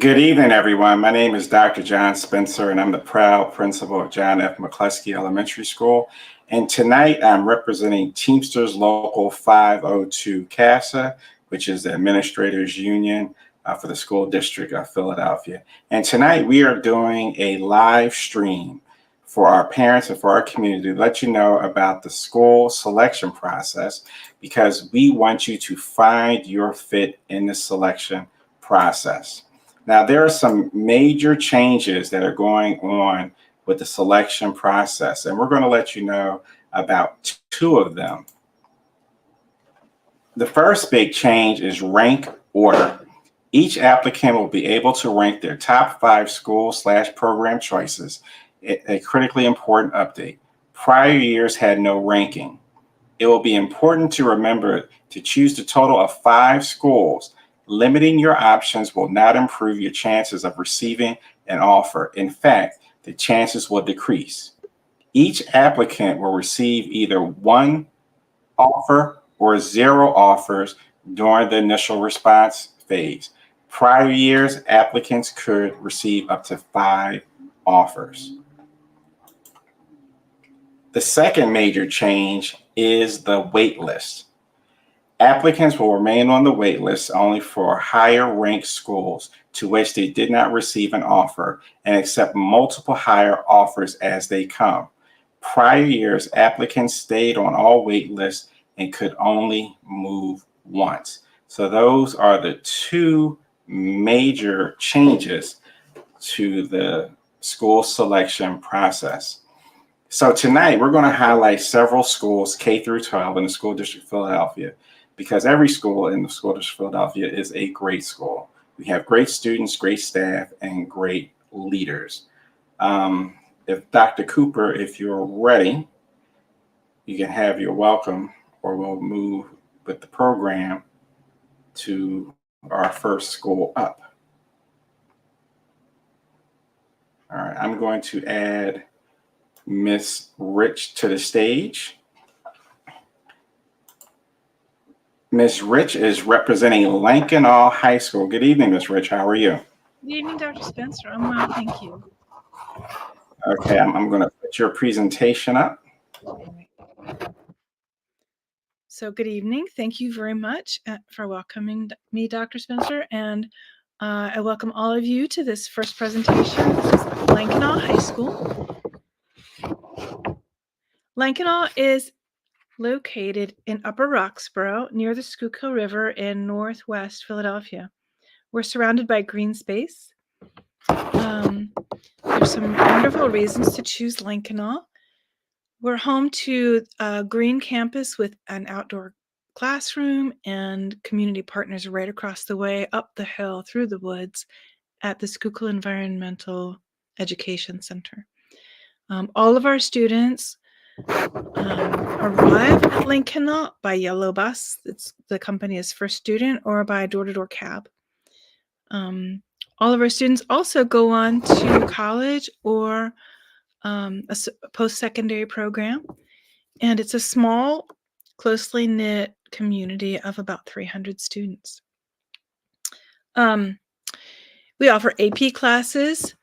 Good evening, everyone. My name is Dr. John Spencer, and I'm the proud principal of John F. McCluskey Elementary School. And tonight I'm representing Teamsters Local 502 CASA, which is the Administrators Union for the School District of Philadelphia. And tonight we are doing a live stream for our parents and for our community to let you know about the school selection process, because we want you to find your fit in the selection process. Now, there are some major changes that are going on with the selection process, and we're going to let you know about two of them. The first big change is rank order. Each applicant will be able to rank their top 5 school/program choices. A critically important update. Prior years had no ranking. It will be important to remember to choose the total of 5 schools. Limiting your options will not improve your chances of receiving an offer. In fact, the chances will decrease. Each applicant will receive either 1 offer or 0 offers during the initial response phase. Prior years, applicants could receive up to 5 offers. The second major change is the wait list. Applicants will remain on the wait list only for higher ranked schools to which they did not receive an offer, and accept multiple higher offers as they come. Prior years, applicants stayed on all wait lists and could only move once. So those are the 2 major changes to the school selection process. So tonight we're going to highlight several schools K through 12 in the School District of Philadelphia, because every school in the School District of Philadelphia is a great school. We have great students, great staff, and great leaders. If Dr. Cooper, if you're ready, you can have your welcome, or we'll move with the program to our first school up. All right, I'm going to add Miss Rich to the stage. Ms. Rich is representing Lankenau High School. Good evening, Ms. Rich. How are you? Good evening, Dr. Spencer. I'm well, thank you. Okay, I'm going to put your presentation up. So good evening. Thank you very much for welcoming me, Dr. Spencer, and I welcome all of you to this first presentation. This is Lankenau High School. Lankenau is located in Upper Roxborough near the Schuylkill River in northwest Philadelphia. We're surrounded by green space. There's some wonderful reasons to choose Lankenau. We're home to a green campus with an outdoor classroom and community partners right across the way, up the hill, through the woods at the Schuylkill Environmental Education Center. All of our students arrive at Lankenau by yellow bus. The company is First Student, or by door-to-door cab. All of our students also go on to college or a post-secondary program, and it's a small, closely knit community of about 300 students. We offer AP classes,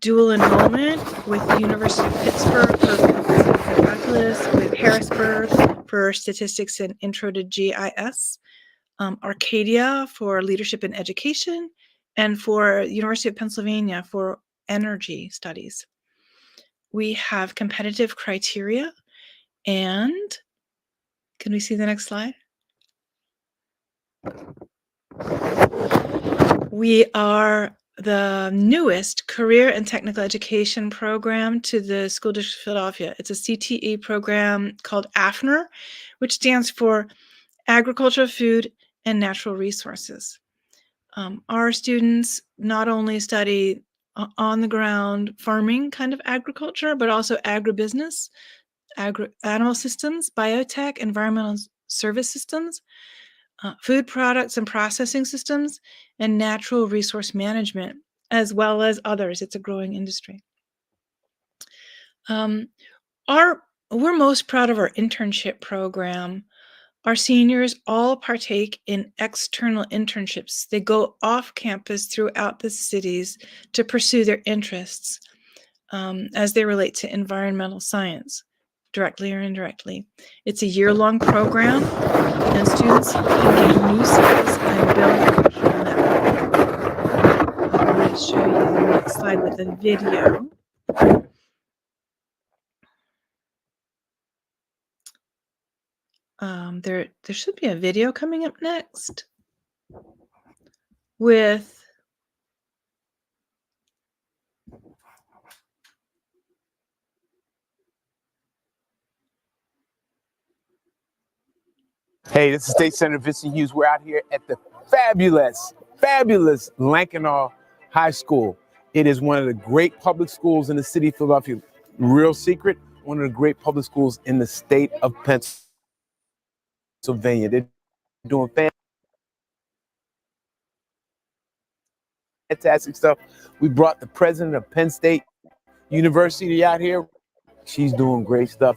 dual enrollment with the University of Pittsburgh for calculus, with Harrisburg for statistics and intro to GIS, Arcadia for leadership in education, and for University of Pennsylvania for energy studies. We have competitive criteria, and can we see the next slide? We are the newest career and technical education program to the School District of Philadelphia. It's a CTE program called AFNR, which stands for Agriculture, Food, and Natural Resources. Our students not only study on-the-ground farming kind of agriculture, but also agribusiness, animal systems, biotech, environmental service systems, food products and processing systems, and natural resource management, as well as others. It's a growing industry. We're most proud of our internship program. Our seniors all partake in external internships. They go off campus throughout the cities to pursue their interests as they relate to environmental science, directly or indirectly. It's a year-long program, and students can gain new skills and build professional networks. I'm going to show you the next slide with a video. There should be a video coming up next with Hey, this is State Senator Vincent Hughes. We're out here at the fabulous Lankenau High School. It is one of the great public schools in the city of Philadelphia. Real secret, one of the great public schools in the state of Pennsylvania. They're doing fantastic stuff. We brought the president of Penn State University out here. She's doing great stuff.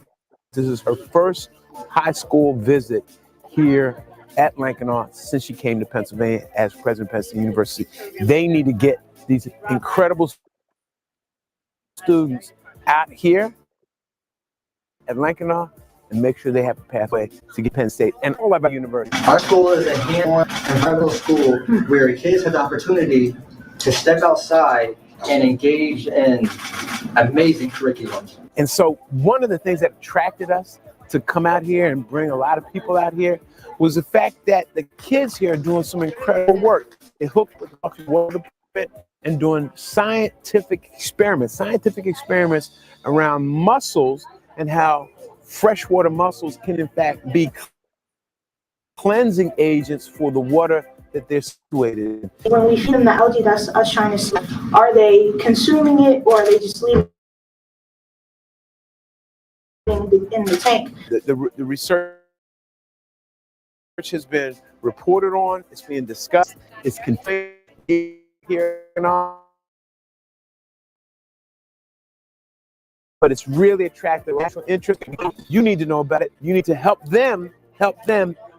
This is her first high school visit here at Lankenau since she came to Pennsylvania as president of Penn State University. They need to get these incredible students out here at Lankenau and make sure they have a pathway to get Penn State and all about university. Our school is a hands-on environmental school where kids have the opportunity to step outside and engage in amazing curriculums. And so one of the things that attracted us to come out here and bring a lot of people out here was the fact that the kids here are doing some incredible work. They hooked with the water and doing scientific experiments around mussels and how freshwater mussels can in fact be cleansing agents for the water that they're situated in. When we feed them the algae that's us trying to see, are they consuming it or are they just leaving it in the tank? The research has been reported on, it's being discussed, it's contained here and all. But it's really attractive national interest. You need to know about it. You need to help them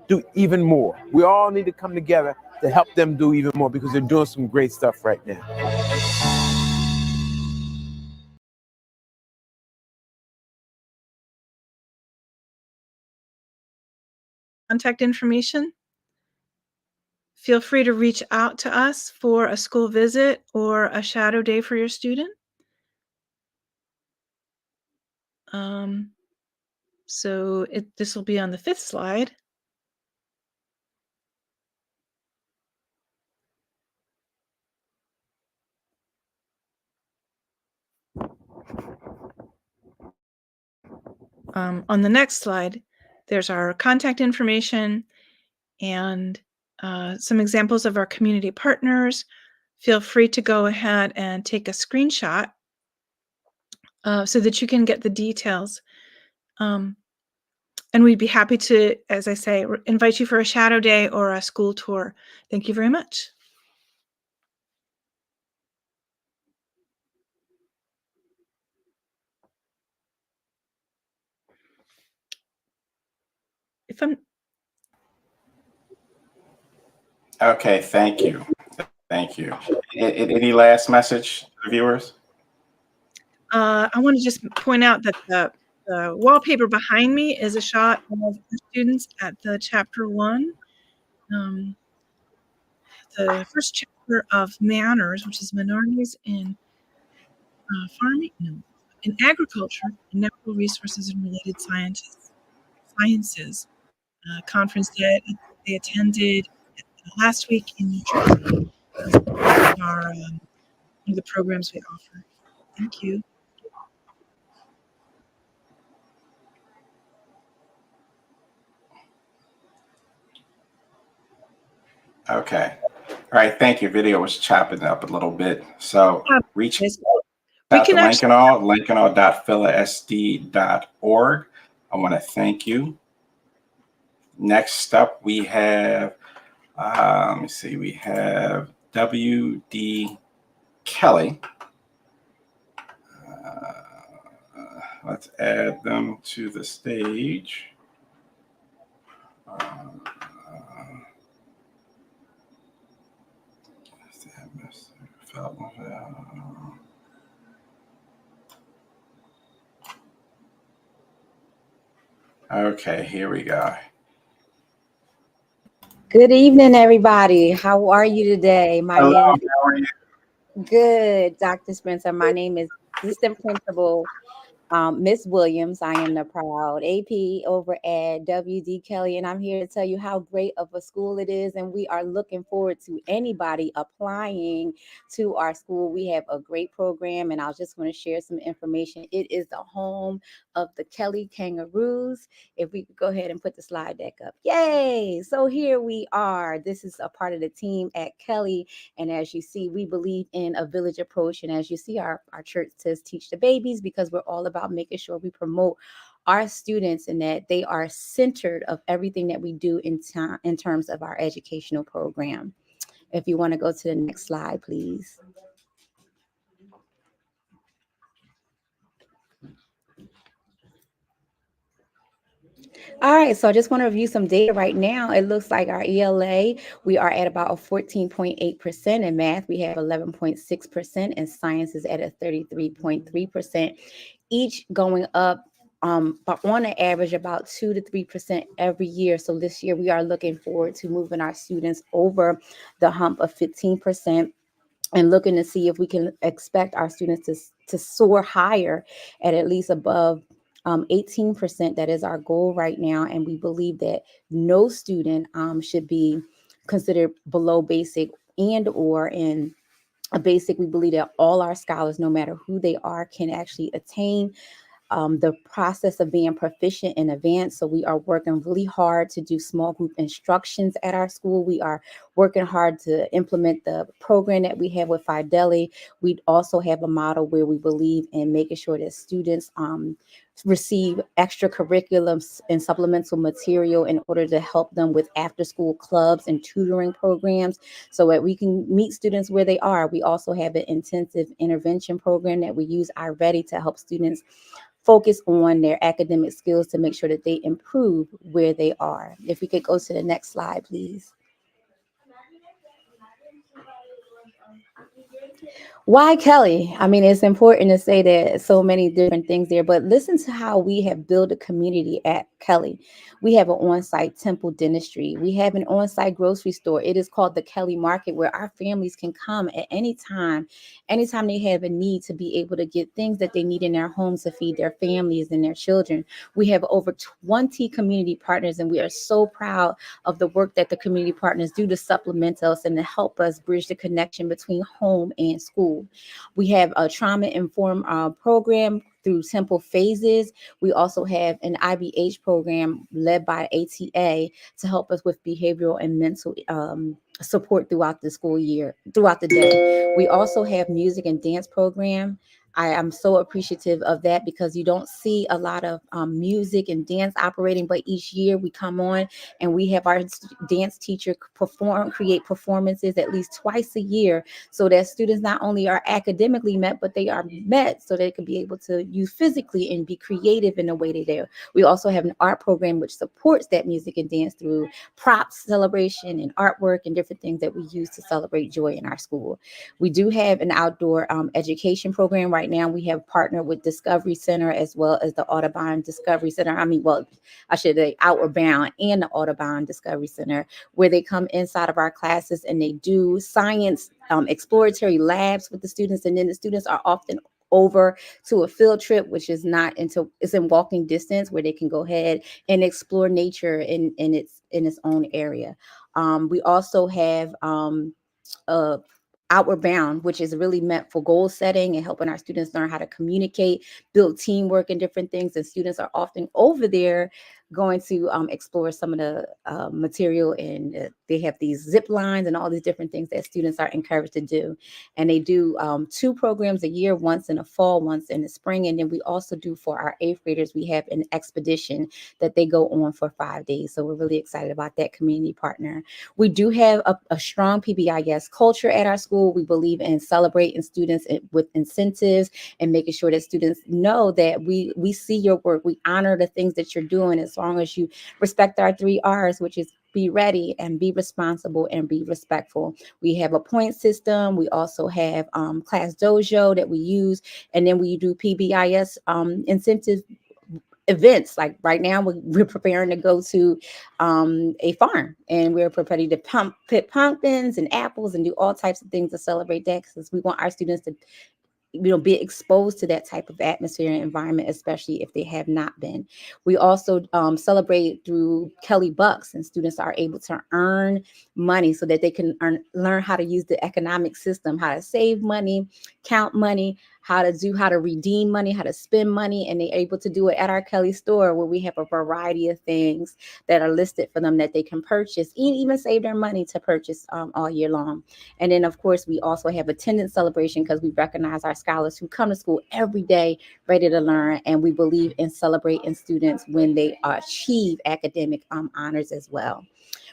do even more. We all need to come together to help them do even more because they're doing some great stuff right now. Contact information. Feel free to reach out to us for a school visit or a shadow day for your student. So this will be on the 5th slide. On the next slide, there's our contact information and some examples of our community partners. Feel free to go ahead and take a screenshot so that you can get the details. And we'd be happy to, as I say, invite you for a shadow day or a school tour. Thank you very much. Okay, thank you. Thank you. Any last message to the viewers? I want to just point out that the wallpaper behind me is a shot of the students at the chapter 1. The first chapter of manners, which is minorities in farming, in agriculture, and natural resources and related sciences conference that they attended last week in New Jersey. Are one of the programs we offer. Thank you. Okay. All right. Thank you. Video was chopping up a little bit. So reach out to Lankenau, lankenau.philasd.org. I want to thank you. Next up, we have, let me see, we have W.D. Kelly. Let's add them to the stage. Okay, here we go. Good evening, everybody. How are you today? My Hello, name how are you? is good, Dr. Spencer. My name is Assistant Principal Miss Williams. I am the proud AP over at WD Kelly, and I'm here to tell you how great of a school it is. And we are looking forward to anybody applying to our school. We have a great program, and I just want to share some information. It is the home of the Kelly Kangaroos. If we could go ahead and put the slide deck up. Yay! So here we are. This is a part of the team at Kelly. And as you see, we believe in a village approach. And as you see, our church says teach the babies, because we're all about making sure we promote our students and that they are centered of everything that we do in terms of our educational program. If you want to go to the next slide, please. All right, so I just want to review some data right now. It looks like our ELA, we are at about a 14.8%. In math, we have 11.6%, and science is at a 33.3%, each going up but on an average about 2 to 3% every year. So this year we are looking forward to moving our students over the hump of 15%. And looking to see if we can expect our students to soar higher at least above 18%. That is our goal right now. And we believe that no student should be considered below basic and or in a basic. We believe that all our scholars, no matter who they are, can actually attain the process of being proficient in advance. So we are working really hard to do small group instructions at our school. We are working hard to implement the program that we have with Fidelity. We also have a model where we believe in making sure that students receive extra curriculums and supplemental material in order to help them with after school clubs and tutoring programs so that we can meet students where they are. We also have an intensive intervention program that we use iReady to help students focus on their academic skills to make sure that they improve where they are. If we could go to the next slide, please. Why Kelly? I mean, it's important to say that so many different things there, but listen to how we have built a community at Kelly. We have an on-site temple dentistry. We have an on-site grocery store. It is called the Kelly Market, where our families can come at any time they have a need to be able to get things that they need in their homes to feed their families and their children. We have over 20 community partners, and we are so proud of the work that the community partners do to supplement us and to help us bridge the connection between home and school. We have a trauma-informed program through Temple Phases. We also have an IBH program led by ATA to help us with behavioral and mental support throughout the school year, throughout the day. We also have music and dance program. I am so appreciative of that because you don't see a lot of music and dance operating, but each year we come on and we have our dance teacher create performances at least twice a year so that students not only are academically met, but they are met so they can be able to use physically and be creative in the way they do. We also have an art program which supports that music and dance through props, celebration, and artwork and different things that we use to celebrate joy in our school. We do have an outdoor education program. Right now we have partnered with Discovery Center as well as the Audubon Discovery Center. I should say Outward Bound and the Audubon Discovery Center, where they come inside of our classes and they do science exploratory labs with the students. And then the students are often over to a field trip, which is it's in walking distance, where they can go ahead and explore nature in its own area. We also have Outward Bound, which is really meant for goal setting and helping our students learn how to communicate, build teamwork and different things. And students are often over there going to explore some of the material, and they have these zip lines and all these different things that students are encouraged to do. And they do 2 programs a year, once in the fall, once in the spring. And then we also do for our 8th graders, we have an expedition that they go on for 5 days. So we're really excited about that community partner. We do have a strong PBIS culture at our school. We believe in celebrating students with incentives and making sure that students know that we see your work. We honor the things that you're doing as long as you respect our 3 R's, which is be ready and be responsible and be respectful. We have a point system. We also have Class Dojo that we use. And then we do PBIS incentives events. Like right now, we're preparing to go to a farm, and we're preparing to pit pumpkins and apples and do all types of things to celebrate that, because we want our students to be exposed to that type of atmosphere and environment, especially if they have not been. We also celebrate through Kelly Bucks, and students are able to earn money so that they can learn how to use the economic system, how to save money, count money, how to redeem money, how to spend money, and they're able to do it at our Kelly store, where we have a variety of things that are listed for them that they can purchase, even save their money to purchase all year long. And then, of course, we also have attendance celebration, because we recognize our scholars who come to school every day ready to learn, and we believe in celebrating students when they achieve academic honors as well.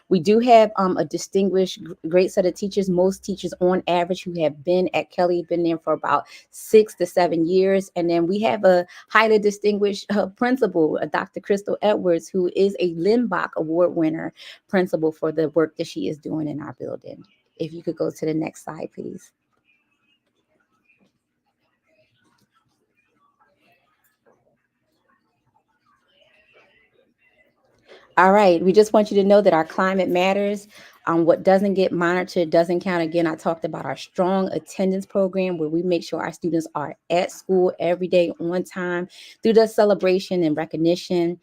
We do have a distinguished, great set of teachers. Most teachers on average who have been at Kelly have been there for about 6 to 7 years. And then we have a highly distinguished principal, Dr. Crystal Edwards, who is a Limbach Award winner principal for the work that she is doing in our building. If you could go to the next slide, please. All right, we just want you to know that our climate matters. What doesn't get monitored doesn't count. Again, I talked about our strong attendance program, where we make sure our students are at school every day on time through the celebration and recognition.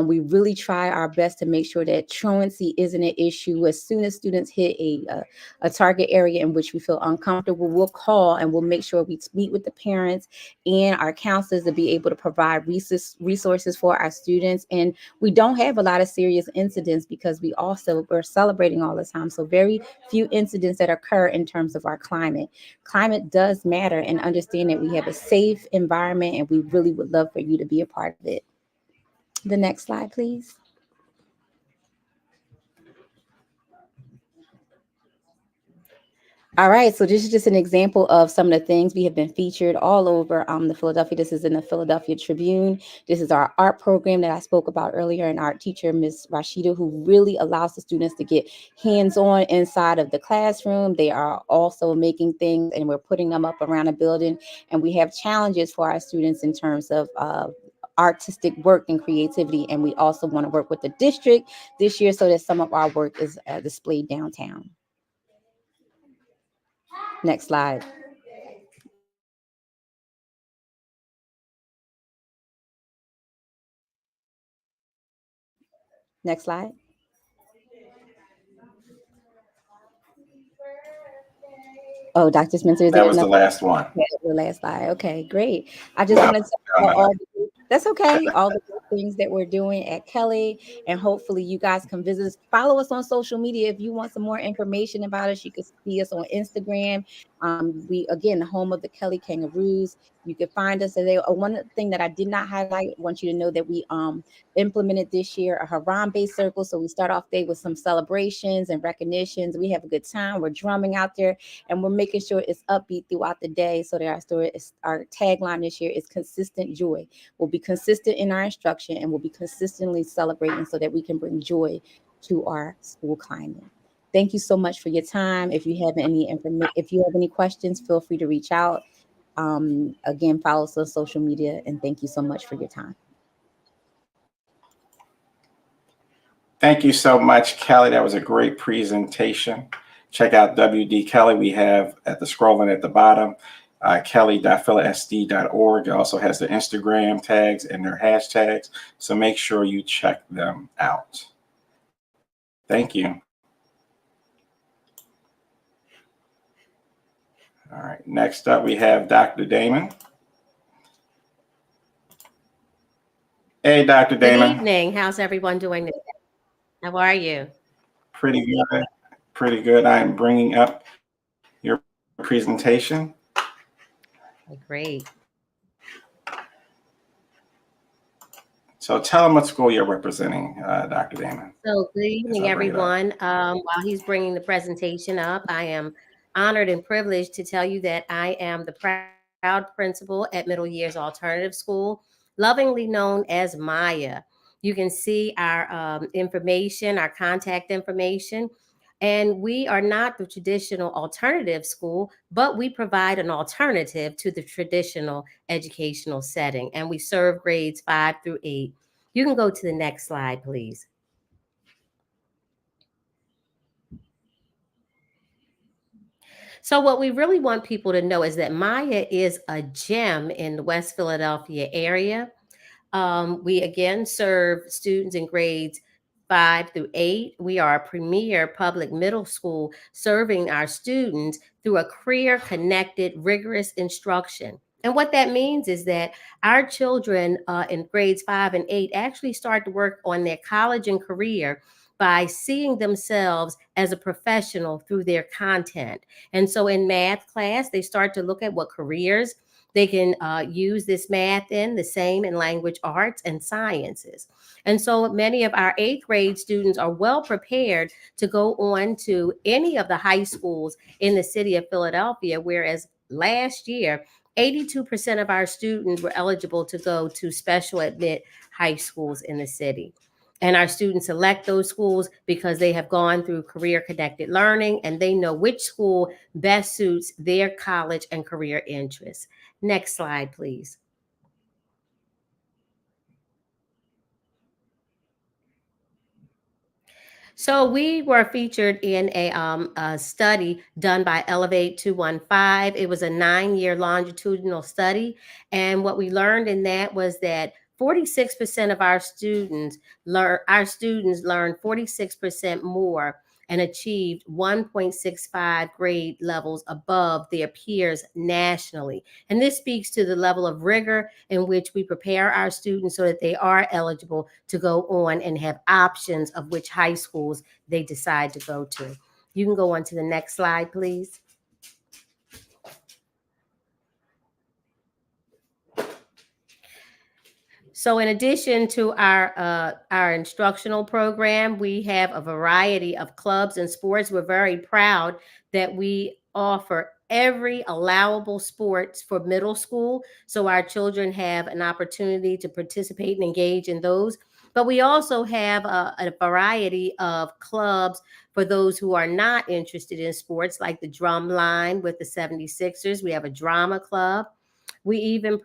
We really try our best to make sure that truancy isn't an issue. As soon as students hit a target area in which we feel uncomfortable, we'll call and we'll make sure we meet with the parents and our counselors to be able to provide resources for our students. And we don't have a lot of serious incidents, because we're celebrating all the time. So very few incidents that occur in terms of our climate. Climate does matter, and understand that we have a safe environment, and we really would love for you to be a part of it. The next slide, please. All right, so this is just an example of some of the things we have been featured all over the Philadelphia. This is in the Philadelphia Tribune. This is our art program that I spoke about earlier, and art teacher, Ms. Rashida, who really allows the students to get hands-on inside of the classroom. They are also making things, and we're putting them up around the building. And we have challenges for our students in terms of artistic work and creativity. And we also want to work with the district this year so that some of our work is displayed downtown. Next slide. Next slide. Oh, Dr. Spencer, is That was the last one. The last slide. Okay, great. I just wanted to all that's okay. All the good things that we're doing at Kelly, and hopefully you guys can visit us. Follow us on social media. If you want some more information about us, you can see us on Instagram. We, again, the home of the Kelly Kangaroos. You can find us there. One thing that I did not highlight, I want you to know that we implemented this year a Haram-based circle. So we start off day with some celebrations and recognitions. We have a good time. We're drumming out there, and we're making sure it's upbeat throughout the day. So that our tagline this year is consistent joy. We'll be consistent in our instruction, and we'll be consistently celebrating so that we can bring joy to our school climate. Thank you so much for your time. If you have any questions, feel free to reach out. Again, follow us on social media, and thank you so much for your time. Thank you so much, Kelly. That was a great presentation. Check out WD Kelly. We have at the scrolling at the bottom, kelly.philasd.org. It also has the Instagram tags and their hashtags. So make sure you check them out. Thank you. All right, next up we have Dr. Damon. Hey, Dr. Damon. Good evening. How's everyone doing today? How are you? Pretty good. Pretty good. I'm bringing up your presentation. Great. So tell them what school you're representing, Dr. Damon. So good evening, everyone. While he's bringing the presentation up, I am honored and privileged to tell you that I am the proud principal at Middle Years Alternative School, lovingly known as Maya. You can see our information, our contact information And we are not the traditional alternative school, but we provide an alternative to the traditional educational setting. And we serve grades 5 through 8. You can go to the next slide, please. So what we really want people to know is that Maya is a gem in the West Philadelphia area. We again serve students in grades 5 through 8. We are a premier public middle school serving our students through a career-connected, rigorous instruction. And what that means is that our children in grades 5 and 8 actually start to work on their college and career by seeing themselves as a professional through their content. And so in math class, they start to look at what careers they can use this math in, the same in language arts and sciences. And so many of our 8th grade students are well prepared to go on to any of the high schools in the city of Philadelphia, whereas last year, 82% of our students were eligible to go to special admit high schools in the city. And our students select those schools because they have gone through career connected learning and they know which school best suits their college and career interests. Next slide, please. So we were featured in a study done by Elevate 215. It was a 9-year longitudinal study. And what we learned in that was that 46% of our students learned 46% more and achieved 1.65 grade levels above their peers nationally. And this speaks to the level of rigor in which we prepare our students so that they are eligible to go on and have options of which high schools they decide to go to. You can go on to the next slide, please. So in addition to our instructional program, we have a variety of clubs and sports. We're very proud that we offer every allowable sports for middle school. So our children have an opportunity to participate and engage in those. But we also have a variety of clubs for those who are not interested in sports, like the drum line with the 76ers. We have a drama club. We even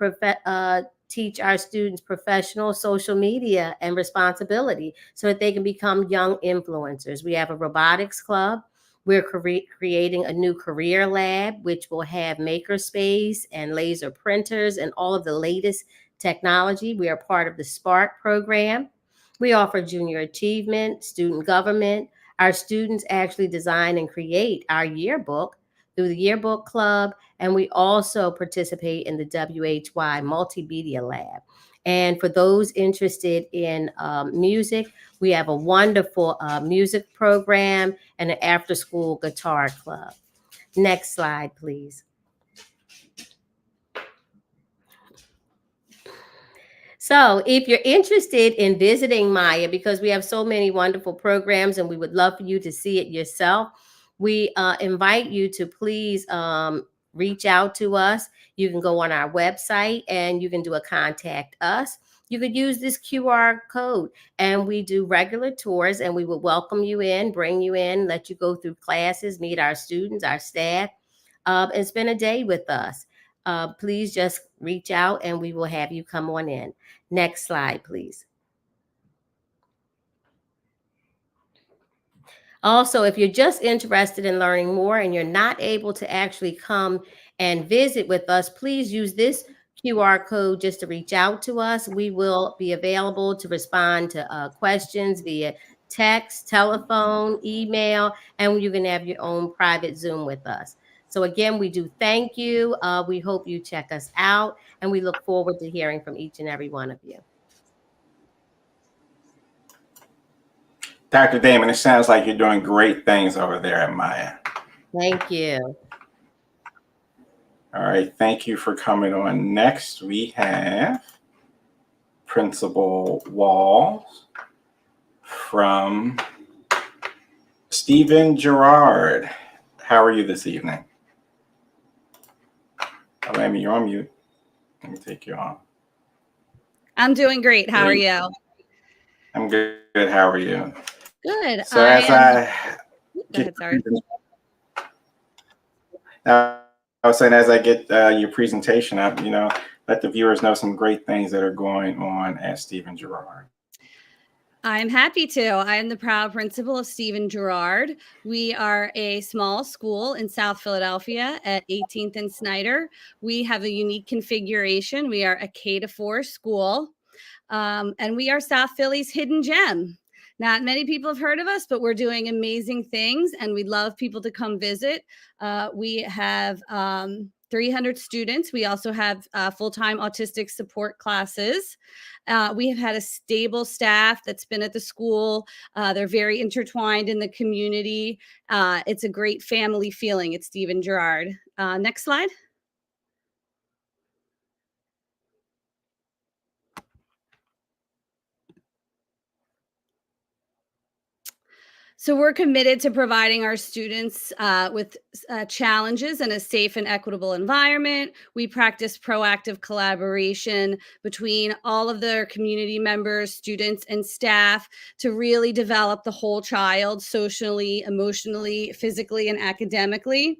teach our students professional social media and responsibility so that they can become young influencers. We have a robotics club. We're creating a new career lab, which will have makerspace and laser printers and all of the latest technology. We are part of the Spark program. We offer junior achievement, student government. Our students actually design and create our yearbook through the yearbook club, and we also participate in the WHY Multimedia Lab. And for those interested in music, we have a wonderful music program and an after-school guitar club. Next slide, please. So if you're interested in visiting Maya, because we have so many wonderful programs and we would love for you to see it yourself, we invite you to please reach out to us. You can go on our website and you can do a contact us. You could use this QR code, and we do regular tours, and we will welcome you in, bring you in, let you go through classes, meet our students, our staff, and spend a day with us. Please just reach out and we will have you come on in. Next slide, please. Also, if you're just interested in learning more and you're not able to actually come and visit with us, please use this QR code just to reach out to us. We will be available to respond to questions via text, telephone, email, and you can have your own private Zoom with us. So again, we do thank you. We hope you check us out, and we look forward to hearing from each and every one of you. Dr. Damon, it sounds like you're doing great things over there at Maya. Thank you. All right, thank you for coming on. Next, we have Principal Walls from Stephen Girard. How are you this evening? Oh, Amy, you're on mute. Let me take you off. I'm doing great. How are you? I'm good. How are you? Good. So as Go ahead, sorry. I was saying, as I get your presentation up, let the viewers know some great things that are going on at Stephen Girard. I'm happy to. I am the proud principal of Stephen Girard. We are a small school in South Philadelphia at 18th and Snyder. We have a unique configuration. We are a K-4 school, and we are South Philly's hidden gem. Not many people have heard of us, but we're doing amazing things, and we'd love people to come visit. We have 300 students. We also have full-time autistic support classes. We have had a stable staff that's been at the school. They're very intertwined in the community. It's a great family feeling at Stephen Girard. Next slide. So we're committed to providing our students with challenges in a safe and equitable environment. We practice proactive collaboration between all of their community members, students, and staff to really develop the whole child socially, emotionally, physically, and academically.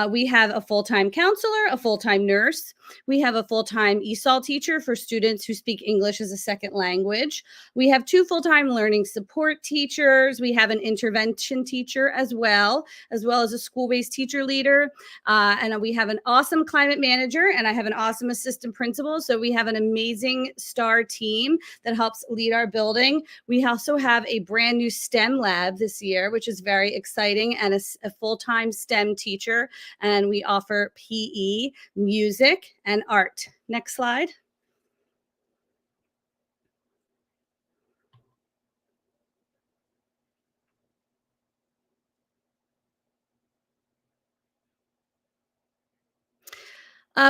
We have a full-time counselor, a full-time nurse. We have a full-time ESOL teacher for students who speak English as a second language. We have 2 full-time learning support teachers. We have an intervention teacher as well as a school-based teacher leader. And we have an awesome climate manager, and I have an awesome assistant principal. So we have an amazing STAR team that helps lead our building. We also have a brand new STEM lab this year, which is very exciting, and a full-time STEM teacher. And we offer PE, music, and art. Next slide.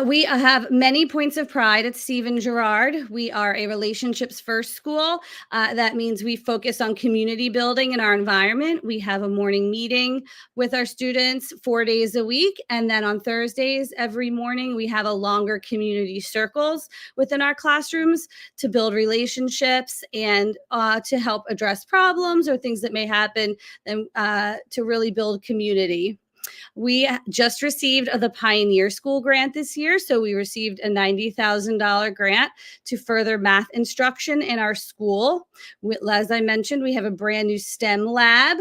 We have many points of pride at Stephen Girard. We are a relationships first school. That means we focus on community building in our environment. We have a morning meeting with our students 4 days a week. And then on Thursdays, every morning, we have a longer community circles within our classrooms to build relationships and to help address problems or things that may happen and to really build community. We just received the Pioneer School grant this year. So we received a $90,000 grant to further math instruction in our school. As I mentioned, we have a brand new STEM lab.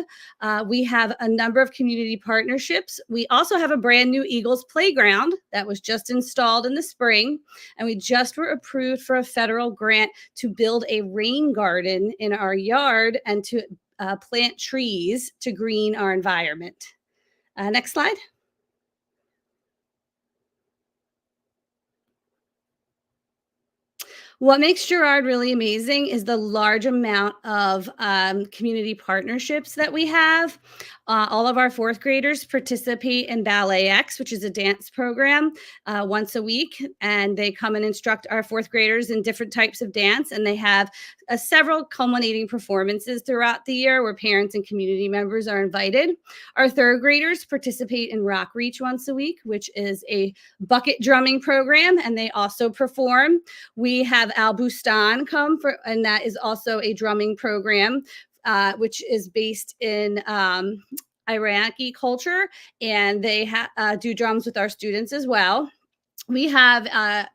We have a number of community partnerships. We also have a brand new Eagles playground that was just installed in the spring. And we just were approved for a federal grant to build a rain garden in our yard and to plant trees to green our environment. Next slide. What makes Girard really amazing is the large amount of community partnerships that we have. All of our 4th graders participate in Ballet X, which is a dance program once a week. And they come and instruct our 4th graders in different types of dance. And they have several culminating performances throughout the year where parents and community members are invited. Our 3rd graders participate in Rock Reach once a week, which is a bucket drumming program. And they also perform. We have Al Bustan come for, and that is also a drumming program, which is based in Iraqi culture, and they do drums with our students as well. We have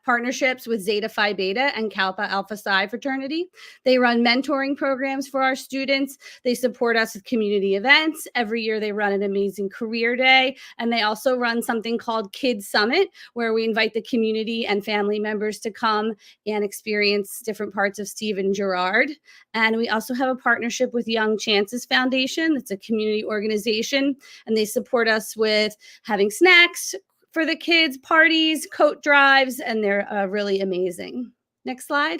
partnerships with Zeta Phi Beta and Kappa Alpha Psi fraternity. They run mentoring programs for our students. They support us with community events. Every year they run an amazing career day. And they also run something called Kids Summit, where we invite the community and family members to come and experience different parts of Stephen Girard. And we also have a partnership with Young Chances Foundation. It's a community organization, and they support us with having snacks for the kids, parties, coat drives, and they're really amazing. Next slide.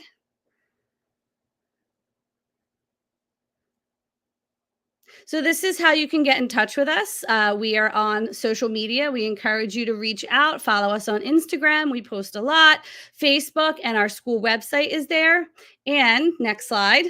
So this is how you can get in touch with us. We are on social media. We encourage you to reach out, follow us on Instagram. We post a lot, Facebook, and our school website is there. And next slide.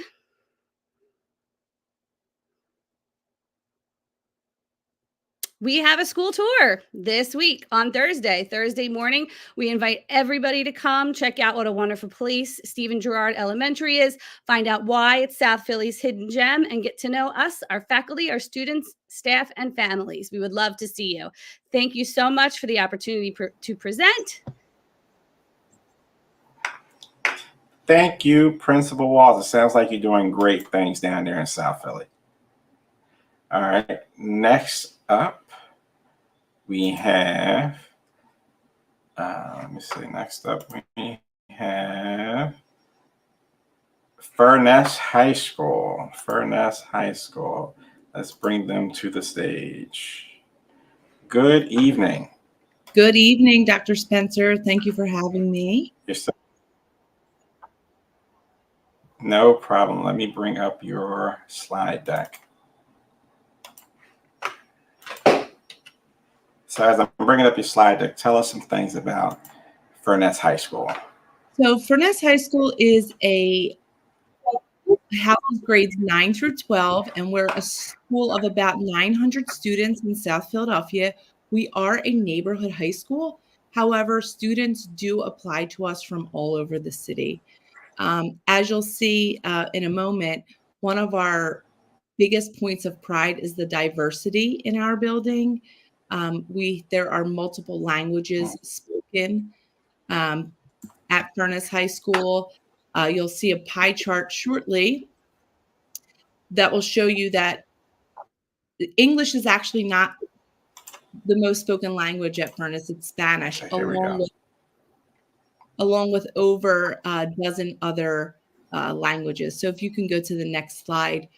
we have a school tour this week on Thursday morning. We invite everybody to come check out what a wonderful place Girard Elementary is, find out why it's South Philly's hidden gem, and get to know us, our faculty, our students, staff, and families. We would love to see you. Thank you so much for the opportunity to present. Thank you, Principal Walls. It sounds like you're doing great things down there in South Philly. All right, next up, we have, let me see, next up we have Furness High School. Furness High School. Let's bring them to the stage. Good evening. Good evening, Dr. Spencer. Thank you for having me. No problem. Let me bring up your slide deck. So as I'm bringing up your slide deck, tell us some things about Furness High School. So Furness High School is a houses grades 9 through 12, and we're a school of about 900 students in South Philadelphia. We are a neighborhood high school. However, students do apply to us from all over the city. As you'll see in a moment, one of our biggest points of pride is the diversity in our building. There are multiple languages spoken at Furness High School. You'll see a pie chart shortly that will show you that English is actually not the most spoken language at Furness. It's Spanish, along with over a dozen other languages. So if you can go to the next slide.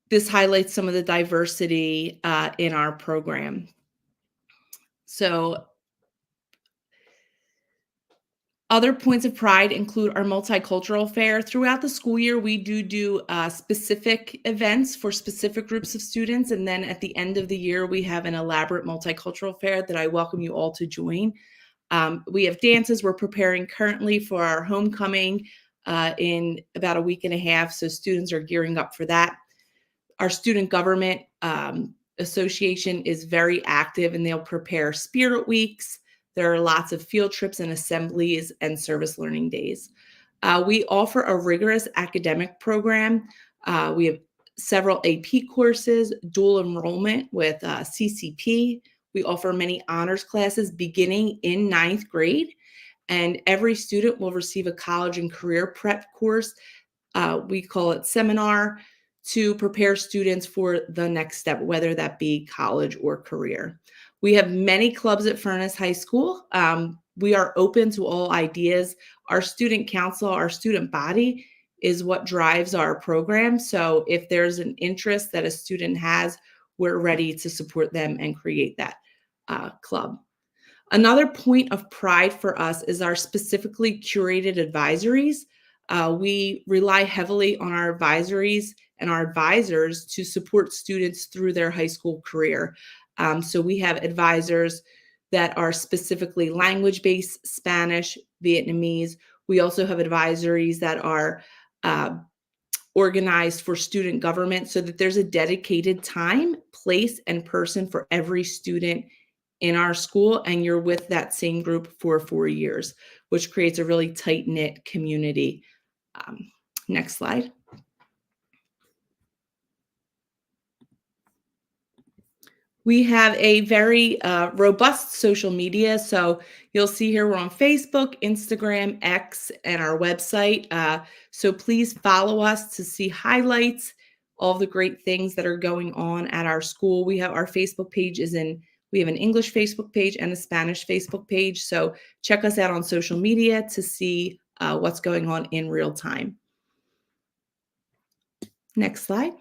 This highlights some of the diversity in our program. So other points of pride include our multicultural fair. Throughout the school year, we do specific events for specific groups of students. And then at the end of the year, we have an elaborate multicultural fair that I welcome you all to join. We have dances. We're preparing currently for our homecoming in about a week and a half. So students are gearing up for that. Our student government association is very active, and they'll prepare spirit weeks. There are lots of field trips and assemblies and service learning days. We offer a rigorous academic program. We have several AP courses, dual enrollment with CCP. We offer many honors classes beginning in 9th grade, and every student will receive a college and career prep course. We call it seminar, to prepare students for the next step, whether that be college or career. We have many clubs at Furness High School. We are open to all ideas. Our student council, our student body, is what drives our program. So if there's an interest that a student has, we're ready to support them and create that club. Another point of pride for us is our specifically curated advisories. We rely heavily on our advisories and our advisors to support students through their high school career. So we have advisors that are specifically language-based, Spanish, Vietnamese. We also have advisories that are organized for student government, so that there's a dedicated time, place, and person for every student in our school, and you're with that same group for 4 years, which creates a really tight-knit community. Next slide. We have a very robust social media. So you'll see here we're on Facebook, Instagram, X, and our website. So please follow us to see highlights, all the great things that are going on at our school. We have our Facebook page we have an English Facebook page and a Spanish Facebook page. So check us out on social media to see what's going on in real time. Next slide.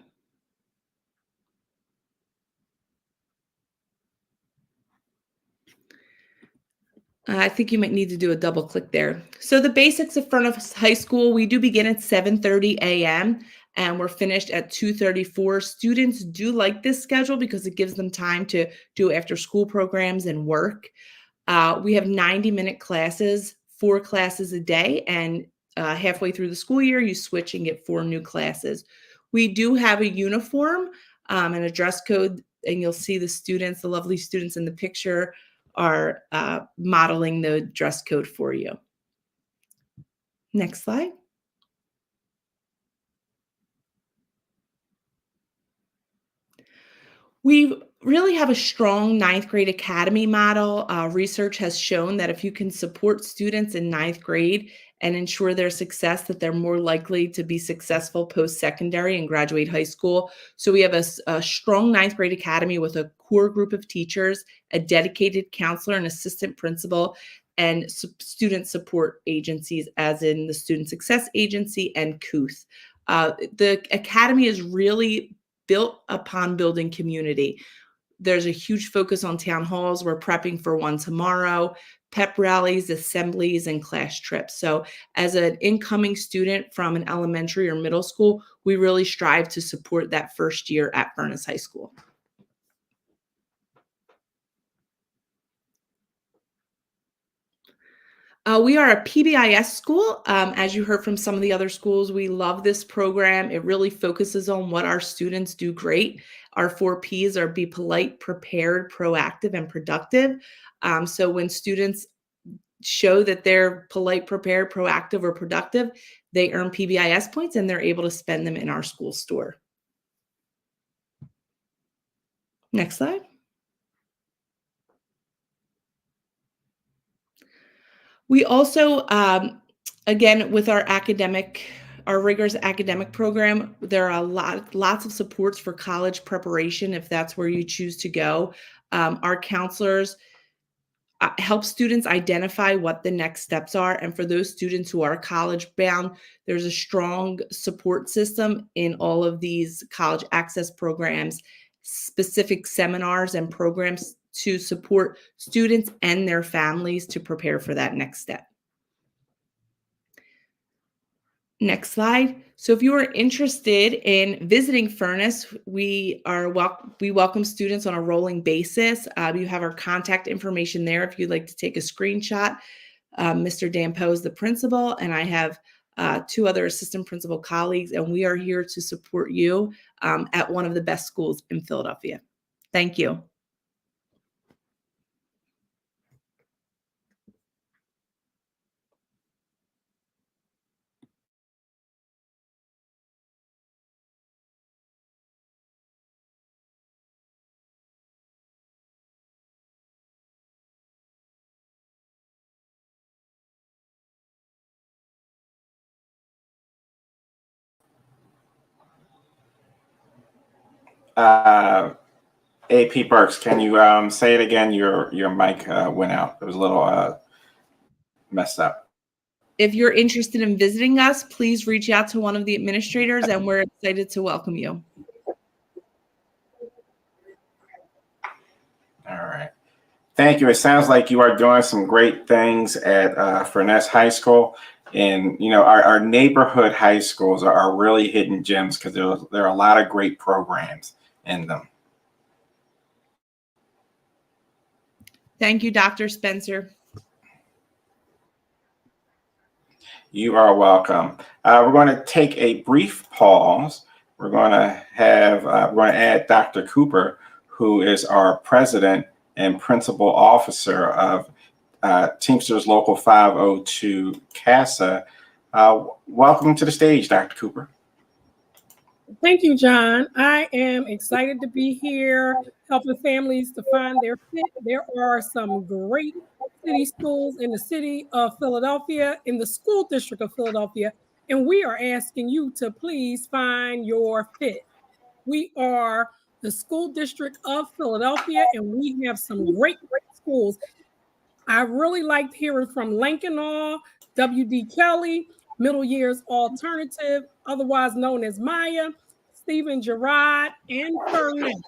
I think you might need to do a double click there. So the basics of Furness High School, we do begin at 7:30 a.m. and we're finished at 2:34. Students do like this schedule because it gives them time to do after school programs and work. We have 90-minute classes, 4 classes a day, and halfway through the school year, you switch and get 4 new classes. We do have a uniform and a dress code. And you'll see the students, the lovely students in the picture, are modeling the dress code for you. Next slide. We really have a strong ninth grade academy model. Research has shown that if you can support students in ninth grade and ensure their success, that they're more likely to be successful post-secondary and graduate high school. So we have a strong ninth grade academy with a core group of teachers, a dedicated counselor and assistant principal, and student support agencies, as in the Student Success Agency and CUTH. The academy is really built upon building community. There's a huge focus on town halls. We're prepping for one tomorrow, pep rallies, assemblies, and class trips. So as an incoming student from an elementary or middle school, we really strive to support that first year at Furness High School. We are a PBIS school. As you heard from some of the other schools, we love this program. It really focuses on what our students do great. Our 4 Ps are be polite, prepared, proactive, and productive. So when students show that they're polite, prepared, proactive, or productive, they earn PBIS points and they're able to spend them in our school store. Next slide. We also, again, with our rigorous academic program, there are lots of supports for college preparation if that's where you choose to go. Our counselors help students identify what the next steps are. And for those students who are college bound, there's a strong support system in all of these college access programs, specific seminars and programs to support students and their families to prepare for that next step. Next slide. So if you are interested in visiting Furness, we welcome students on a rolling basis. You have our contact information there if you'd like to take a screenshot. Mr. Dan Poe is the principal, and I have 2 other assistant principal colleagues, and we are here to support you at one of the best schools in Philadelphia. Thank you. AP Burks, can you say it again? Your mic went out. It was a little messed up. If you're interested in visiting us, please reach out to one of the administrators, and we're excited to welcome you. All right. Thank you. It sounds like you are doing some great things at Furness High School. And, you know, our neighborhood high schools are really hidden gems because there are a lot of great programs in them. Thank you, Dr. Spencer. You are welcome. We're going to take a brief pause. We're going to add Dr. Cooper, who is our president and principal officer of Teamsters Local 502 CASA. Welcome to the stage, Dr. Cooper. Thank you, John. I am excited to be here helping families to find their fit. There are some great city schools in the city of Philadelphia, in the school district of Philadelphia, and we are asking you to please find your fit. We are the school district of Philadelphia, and we have some great schools. I really liked hearing from Lankenau, W.D. Kelly, Middle Years Alternative, otherwise known as Maya, Stephen Girard, and Furness.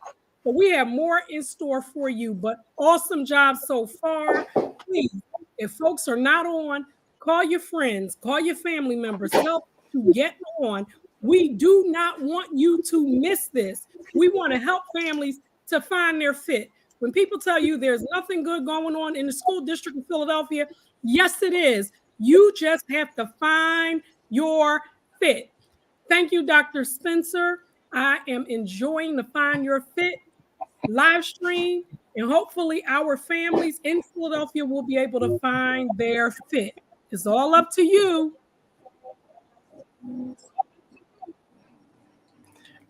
So we have more in store for you, but awesome job so far. Please, if folks are not on, call your friends, call your family members, help to get on. We do not want you to miss this. We want to help families to find their fit. When people tell you there's nothing good going on in the school district of Philadelphia, yes, it is. You just have to find your fit. Thank you, Dr. Spencer. I am enjoying the Find Your Fit live stream, and hopefully our families in Philadelphia will be able to find their fit. It's all up to you.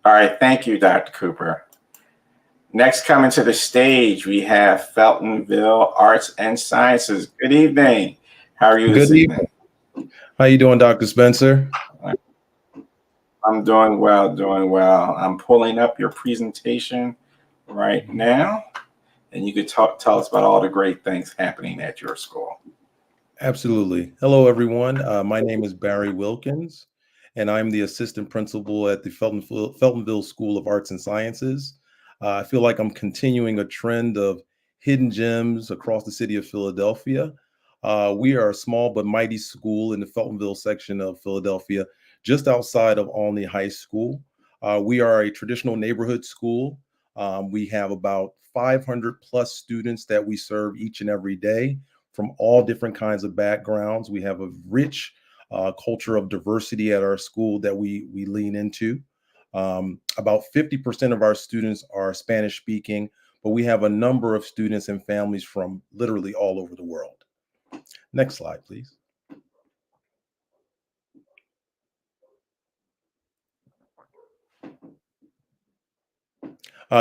All right, thank you, Dr. Cooper. Next, coming to the stage, we have Feltonville Arts and Sciences. Good evening. How are you this evening? How you doing, Dr. Spencer? I'm doing well, doing well. I'm pulling up your presentation right now, and you could tell us about all the great things happening at your school. Absolutely. Hello, everyone. My name is Barry Wilkins, and I'm the assistant principal at the Feltonville School of Arts and Sciences. I feel like I'm continuing a trend of hidden gems across the city of Philadelphia. We are a small but mighty school in the Feltonville section of Philadelphia, just outside of Olney High School. We are a traditional neighborhood school. We have about 500 plus students that we serve each and every day from all different kinds of backgrounds. We have a rich culture of diversity at our school that we lean into. About 50% of our students are Spanish speaking, but we have a number of students and families from literally all over the world. Next slide, please.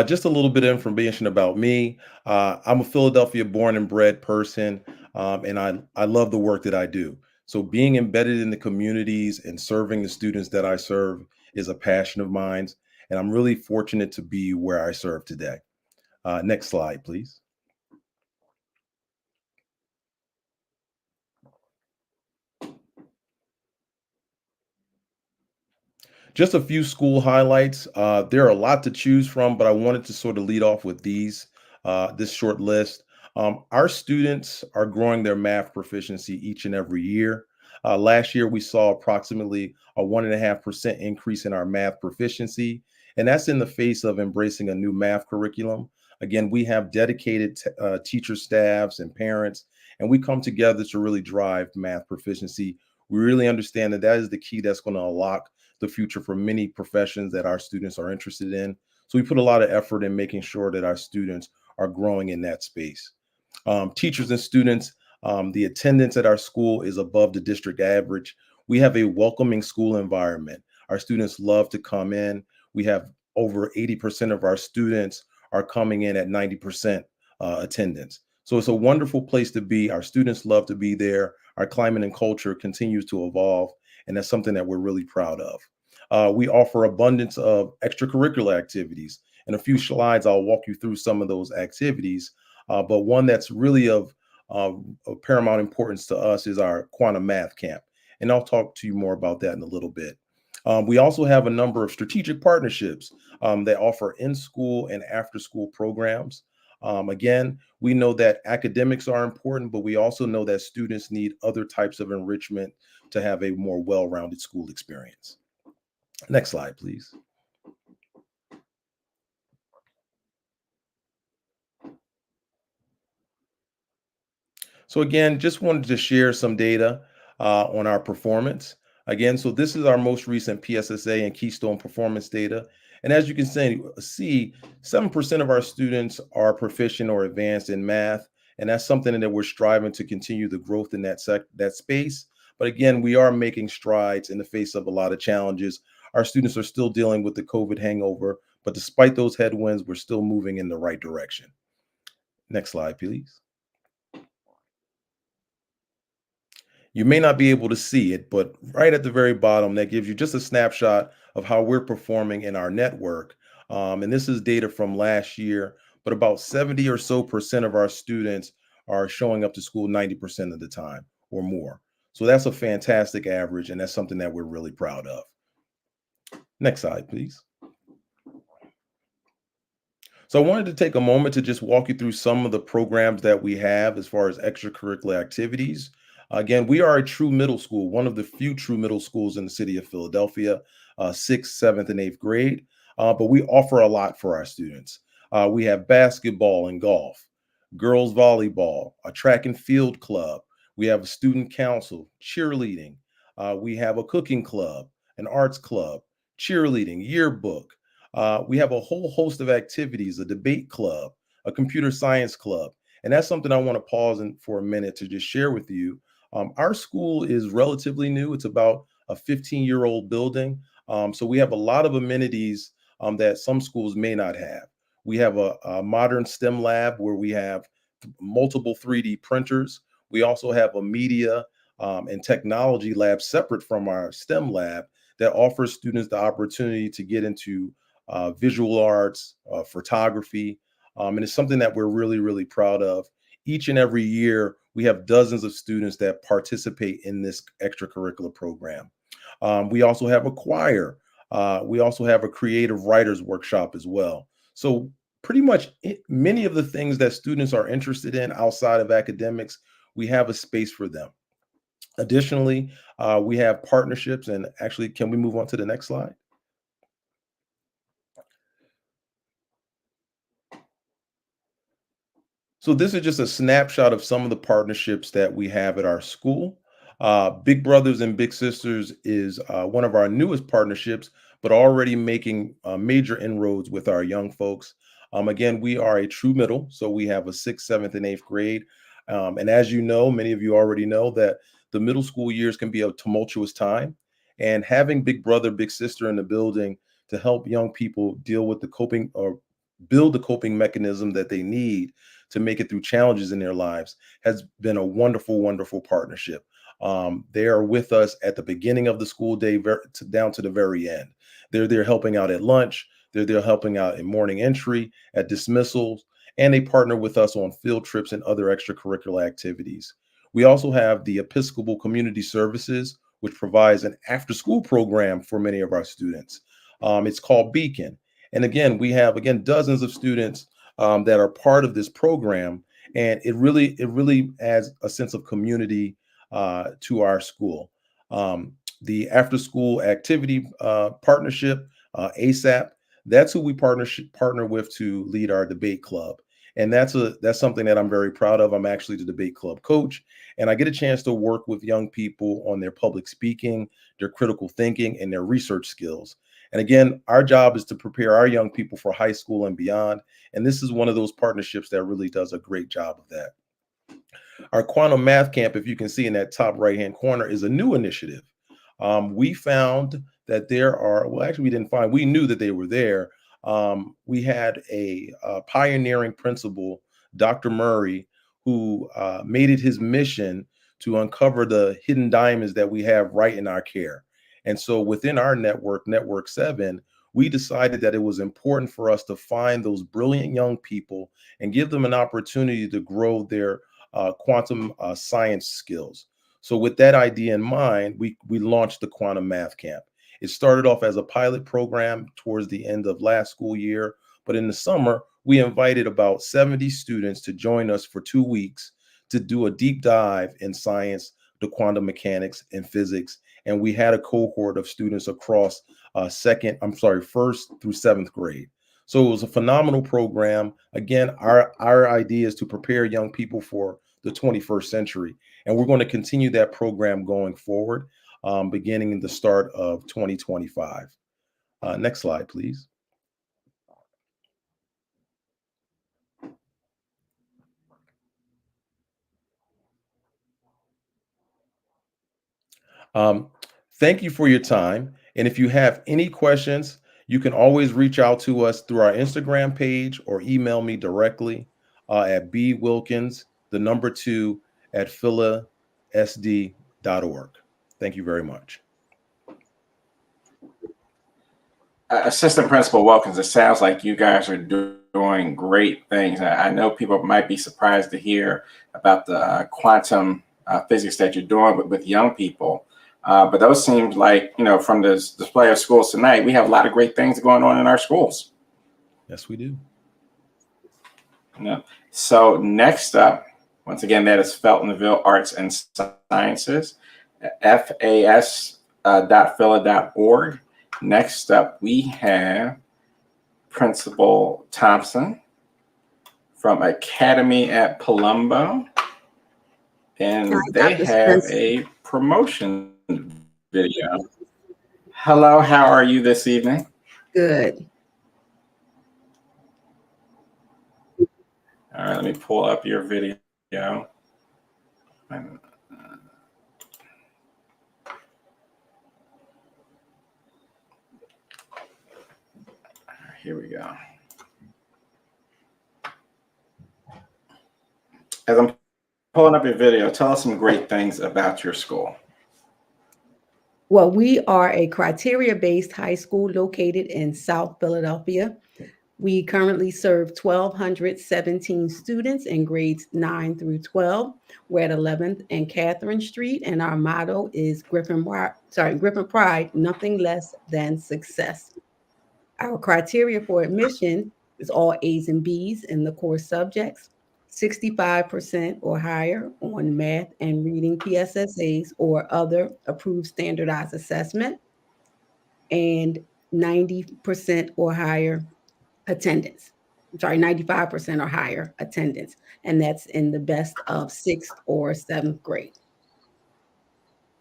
Just a little bit of information about me. I'm a Philadelphia born and bred person, and I love the work that I do. So being embedded in the communities and serving the students that I serve is a passion of mine, and I'm really fortunate to be where I serve today. Next slide, please. Just a few school highlights. There are a lot to choose from, but I wanted to sort of lead off with this short list. Our students are growing their math proficiency each and every year. Last year, we saw approximately a 1.5% increase in our math proficiency, and that's in the face of embracing a new math curriculum. Again, we have dedicated teacher staffs and parents, and we come together to really drive math proficiency. We really understand that is the key that's going to unlock the future for many professions that our students are interested in. So we put a lot of effort in making sure that our students are growing in that space. Teachers and students, the attendance at our school is above the district average. We have a welcoming school environment. Our students love to come in. We have over 80% of our students are coming in at 90% attendance. So it's a wonderful place to be. Our students love to be there. Our climate and culture continues to evolve, and that's something that we're really proud of. We offer abundance of extracurricular activities. In a few slides, I'll walk you through some of those activities, but one that's really of paramount importance to us is our quantum math camp, and I'll talk to you more about that in a little bit. We also have a number of strategic partnerships that offer in-school and after-school programs. Again, we know that academics are important, but we also know that students need other types of enrichment to have a more well-rounded school experience. Next slide, please. So again, just wanted to share some data on our performance. Again, so this is our most recent PSSA and Keystone performance data. And as you can see, 7% of our students are proficient or advanced in math. And that's something that we're striving to continue the growth in that space. But again, we are making strides in the face of a lot of challenges. Our students are still dealing with the COVID hangover, but despite those headwinds, we're still moving in the right direction. Next slide, please. You may not be able to see it, but right at the very bottom, that gives you just a snapshot of how we're performing in our network. And this is data from last year, but about 70 or so % of our students are showing up to school 90% of the time or more. So that's a fantastic average, and that's something that we're really proud of. Next slide, please. So I wanted to take a moment to just walk you through some of the programs that we have as far as extracurricular activities. Again, we are a true middle school, one of the few true middle schools in the city of Philadelphia, 6th, 7th, and 8th grade. But we offer a lot for our students. We have basketball and golf, girls volleyball, a track and field club. We have a student council, cheerleading. We have a cooking club, an arts club, cheerleading, yearbook. We have a whole host of activities, a debate club, a computer science club. And that's something I want to pause for a minute to just share with you. Our school is relatively new. It's about a 15-year-old building. So we have a lot of amenities that some schools may not have. We have a modern STEM lab where we have multiple 3D printers. We also have a media and technology lab separate from our STEM lab that offers students the opportunity to get into visual arts, photography, and it's something that we're really, really proud of. Each and every year, we have dozens of students that participate in this extracurricular program. We also have a choir. We also have a creative writers workshop as well. So pretty much many of the things that students are interested in outside of academics, we have a space for them. Additionally, we have partnerships, and actually, can we move on to the next slide? So this is just a snapshot of some of the partnerships that we have at our school. Big Brothers and Big Sisters is one of our newest partnerships, but already making major inroads with our young folks. Again, we are a true middle, so we have a 6th, 7th, and 8th grade. And as you know, many of you already know that the middle school years can be a tumultuous time. And having Big Brother, Big Sister in the building to help young people deal with the coping or build the coping mechanism that they need to make it through challenges in their lives has been a wonderful, wonderful partnership. They are with us at the beginning of the school day down to the very end. They're there helping out at lunch. They're there helping out in morning entry, at dismissals, and they partner with us on field trips and other extracurricular activities. We also have the Episcopal Community Services, which provides an after-school program for many of our students. It's called Beacon. And again, we have, dozens of students that are part of this program, and it really adds a sense of community to our school. The after-school activity partnership, ASAP, that's who we partner with to lead our debate club, and that's something that I'm very proud of. I'm actually the debate club coach, and I get a chance to work with young people on their public speaking, their critical thinking, and their research skills. And again, our job is to prepare our young people for high school and beyond. And this is one of those partnerships that really does a great job of that. Our Quantum Math Camp, if you can see in that top right-hand corner, is a new initiative. We found that there are, well, actually we didn't find, we knew that they were there. We had a pioneering principal, Dr. Murray, who made it his mission to uncover the hidden diamonds that we have right in our care. And so within our network, Network 7, we decided that it was important for us to find those brilliant young people and give them an opportunity to grow their quantum science skills. So with that idea in mind, we launched the Quantum Math Camp. It started off as a pilot program towards the end of last school year, but in the summer, we invited about 70 students to join us for 2 weeks to do a deep dive in science, the quantum mechanics, and physics. And we had a cohort of students across 1st through 7th grade. So it was a phenomenal program. Again, our idea is to prepare young people for the 21st century. And we're going to continue that program going forward, beginning in the start of 2025. Next slide, please. Thank you for your time. And if you have any questions, you can always reach out to us through our Instagram page or email me directly at bwilkins2@philasd.org. Thank you very much. Assistant Principal Wilkins, it sounds like you guys are doing great things. I know people might be surprised to hear about the quantum physics that you're doing with young people. But those seem like, from this display of schools tonight, we have a lot of great things going on in our schools. Yes, we do. Yeah. So next up, once again, that is Feltonville Arts and Sciences, fas.phila.org. Next up, we have Principal Thompson from Academy at Palumbo, and they have a promotion video. Hello, how are you this evening? Good. All right, let me pull up your video. And, here we go. As I'm pulling up your video, tell us some great things about your school. Well, we are a criteria-based high school located in South Philadelphia. We currently serve 1,217 students in grades 9 through 12. We're at 11th and Catherine Street, and our motto is Griffin Pride, nothing less than success. Our criteria for admission is all A's and B's in the core subjects, 65% or higher on math and reading PSSAs or other approved standardized assessment, and 90% or higher attendance. 95% or higher attendance. And that's in the best of 6th or 7th grade.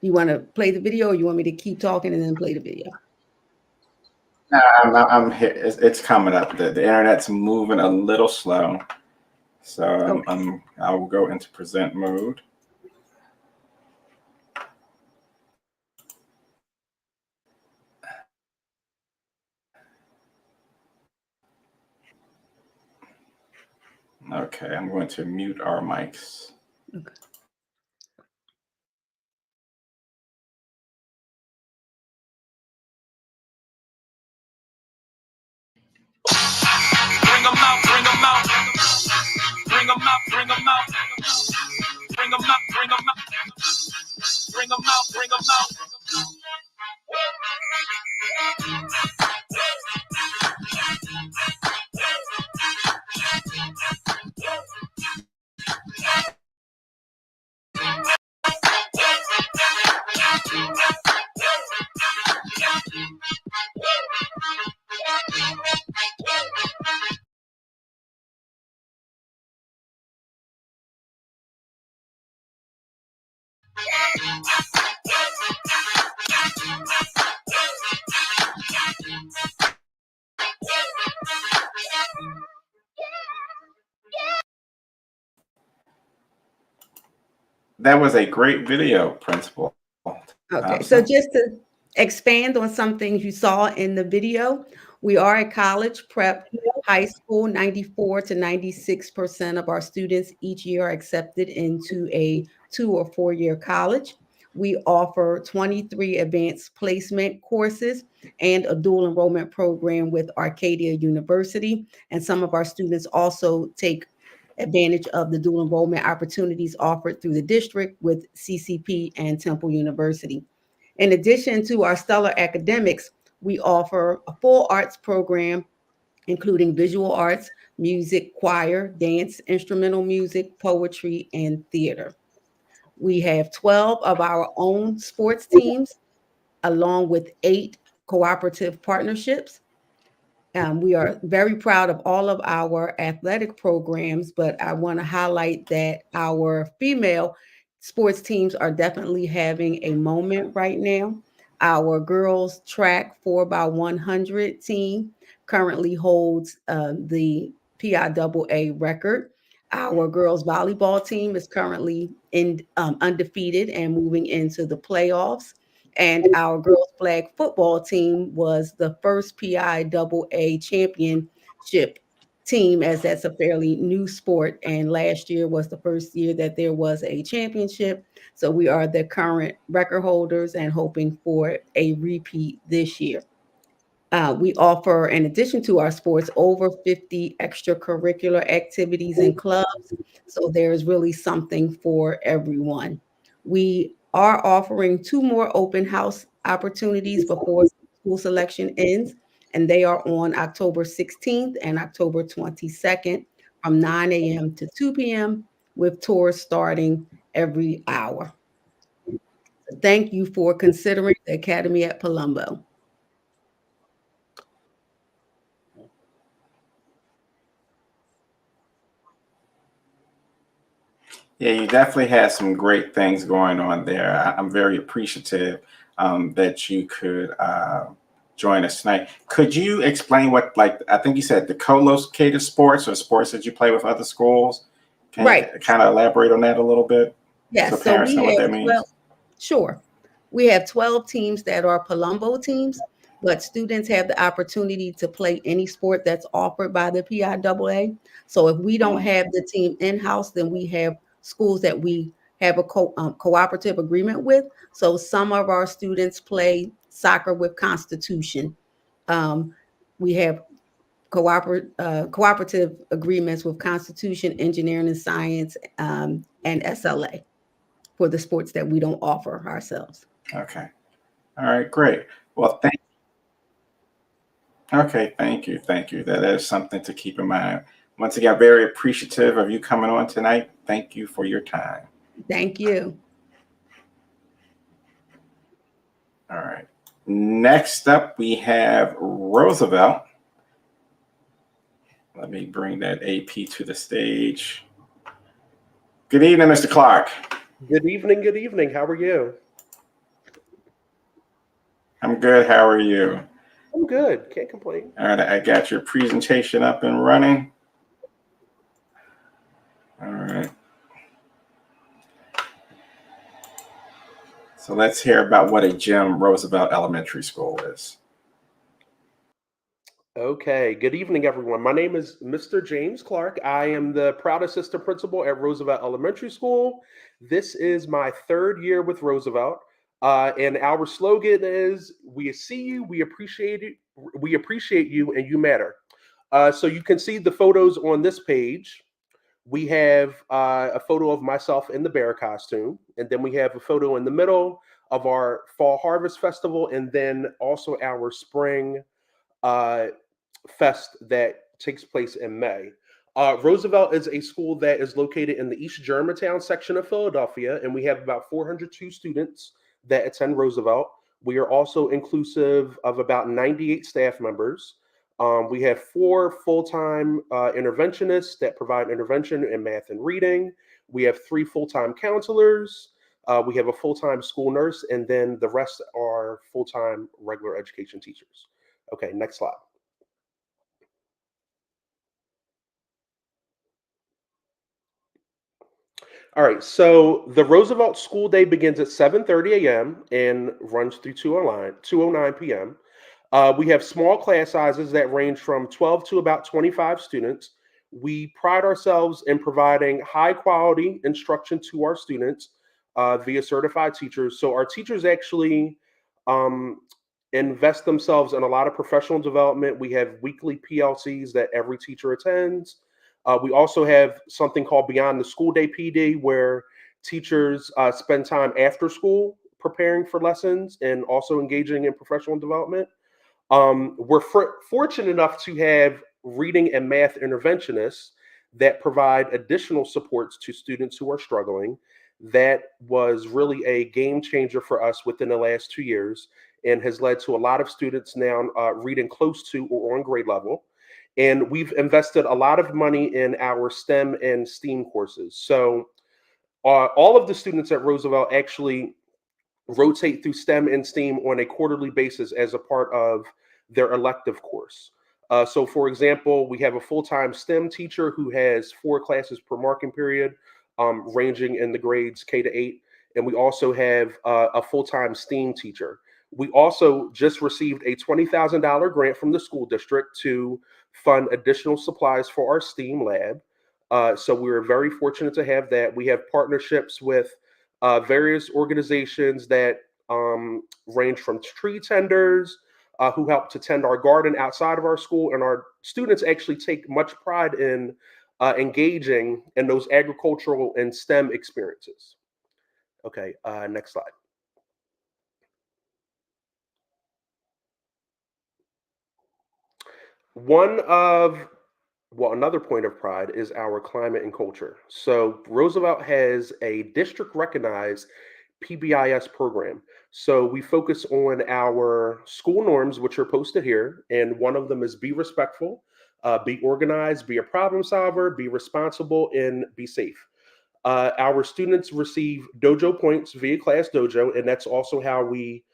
You want to play the video, or you want me to keep talking and then play the video? I'm here. It's coming up. The internet's moving a little slow. So Okay. I will go into present mode. Okay, I'm going to mute our mics. Okay. Bring them out, bring them out. Bring them out, bring them out. Bring them out, bring them out. Bring them out, bring them out. That was a great video, Principal. Okay, so just to expand on some things you saw in the video, we are a college prep high school. 94 to 96% of our students each year are accepted into a 2 or 4 year college. We offer 23 advanced placement courses and a dual enrollment program with Arcadia University. And some of our students also take advantage of the dual enrollment opportunities offered through the district with CCP and Temple University. In addition to our stellar academics, we offer a full arts program, including visual arts, music, choir, dance, instrumental music, poetry, and theater. We have 12 of our own sports teams, along with 8 cooperative partnerships. We are very proud of all of our athletic programs, but I want to highlight that our female sports teams are definitely having a moment right now. Our girls track 4x100 team currently holds the PIAA record. Our girls volleyball team is currently undefeated and moving into the playoffs. And our girls flag football team was the first PIAA championship team, as that's a fairly new sport. And last year was the first year that there was a championship. So we are the current record holders and hoping for a repeat this year. We offer, in addition to our sports, over 50 extracurricular activities and clubs. So there's really something for everyone. We are offering 2 more open house opportunities before school selection ends, and they are on October 16th and October 22nd from 9 a.m. to 2 p.m. with tours starting every hour. Thank you for considering the Academy at Palumbo. Yeah, you definitely had some great things going on there. I'm very appreciative that you could join us tonight. Could you explain what, like, I think you said the co-located sports or sports that you play with other schools? Can Right. you kind of elaborate on that a little bit? Yes. So So parents we know what have that means. 12, sure. We have 12 teams that are Palumbo teams, but students have the opportunity to play any sport that's offered by the PIAA. So if we don't have the team in-house, then we have schools that we have a cooperative agreement with. So some of our students play soccer with Constitution. We have cooperative agreements with Constitution, Engineering and Science, and SLA for the sports that we don't offer ourselves. Okay. All right, great. Well, thank you. That is something to keep in mind. Once again, very appreciative of you coming on tonight. Thank you for your time. Thank you. All right. Next up, we have Roosevelt. Let me bring that AP to the stage. Good evening, Mr. Clark. Good evening. Good evening. How are you? I'm good. How are you? I'm good. Can't complain. All right. I got your presentation up and running. All right. So let's hear about what a gym Roosevelt Elementary School is. Okay. Good evening, everyone. My name is Mr. James Clark. I am the proud assistant principal at Roosevelt Elementary School. This is my third year with Roosevelt. And our slogan is, we see you, we appreciate you, and you matter. So you can see the photos on this page. We have a photo of myself in the bear costume, and then we have a photo in the middle of our Fall Harvest Festival, and then also our Spring Fest that takes place in May. Roosevelt is a school that is located in the East Germantown section of Philadelphia, and we have about 402 students that attend Roosevelt. We are also inclusive of about 98 staff members. We have 4 full-time interventionists that provide intervention in math and reading. We have 3 full-time counselors. We have a full-time school nurse, and then the rest are full-time regular education teachers. Okay, next slide. All right, so the Roosevelt school day begins at 7:30 a.m. and runs through 2:09 p.m. We have small class sizes that range from 12 to about 25 students. We pride ourselves in providing high quality instruction to our students via certified teachers. So our teachers actually invest themselves in a lot of professional development. We have weekly PLCs that every teacher attends. We also have something called Beyond the School Day PD, where teachers spend time after school preparing for lessons and also engaging in professional development. We're fortunate enough to have reading and math interventionists that provide additional supports to students who are struggling. That was really a game changer for us within the last 2 years and has led to a lot of students now reading close to or on grade level. And we've invested a lot of money in our STEM and STEAM courses. So all of the students at Roosevelt actually rotate through STEM and STEAM on a quarterly basis as a part of their elective course. So for example, we have a full-time STEM teacher who has 4 classes per marking period, ranging in the grades K to 8. And we also have a full-time STEAM teacher. We also just received a $20,000 grant from the school district to fund additional supplies for our STEAM lab. So we were very fortunate to have that. We have partnerships with various organizations that range from tree tenders who help to tend our garden outside of our school. And our students actually take much pride in engaging in those agricultural and STEM experiences. Okay, next slide. Another point of pride is our climate and culture. So Roosevelt has a district recognized PBIS program. So we focus on our school norms, which are posted here. And one of them is be respectful, be organized, be a problem solver, be responsible, and be safe. Our students receive dojo points via Class Dojo, and that's also how we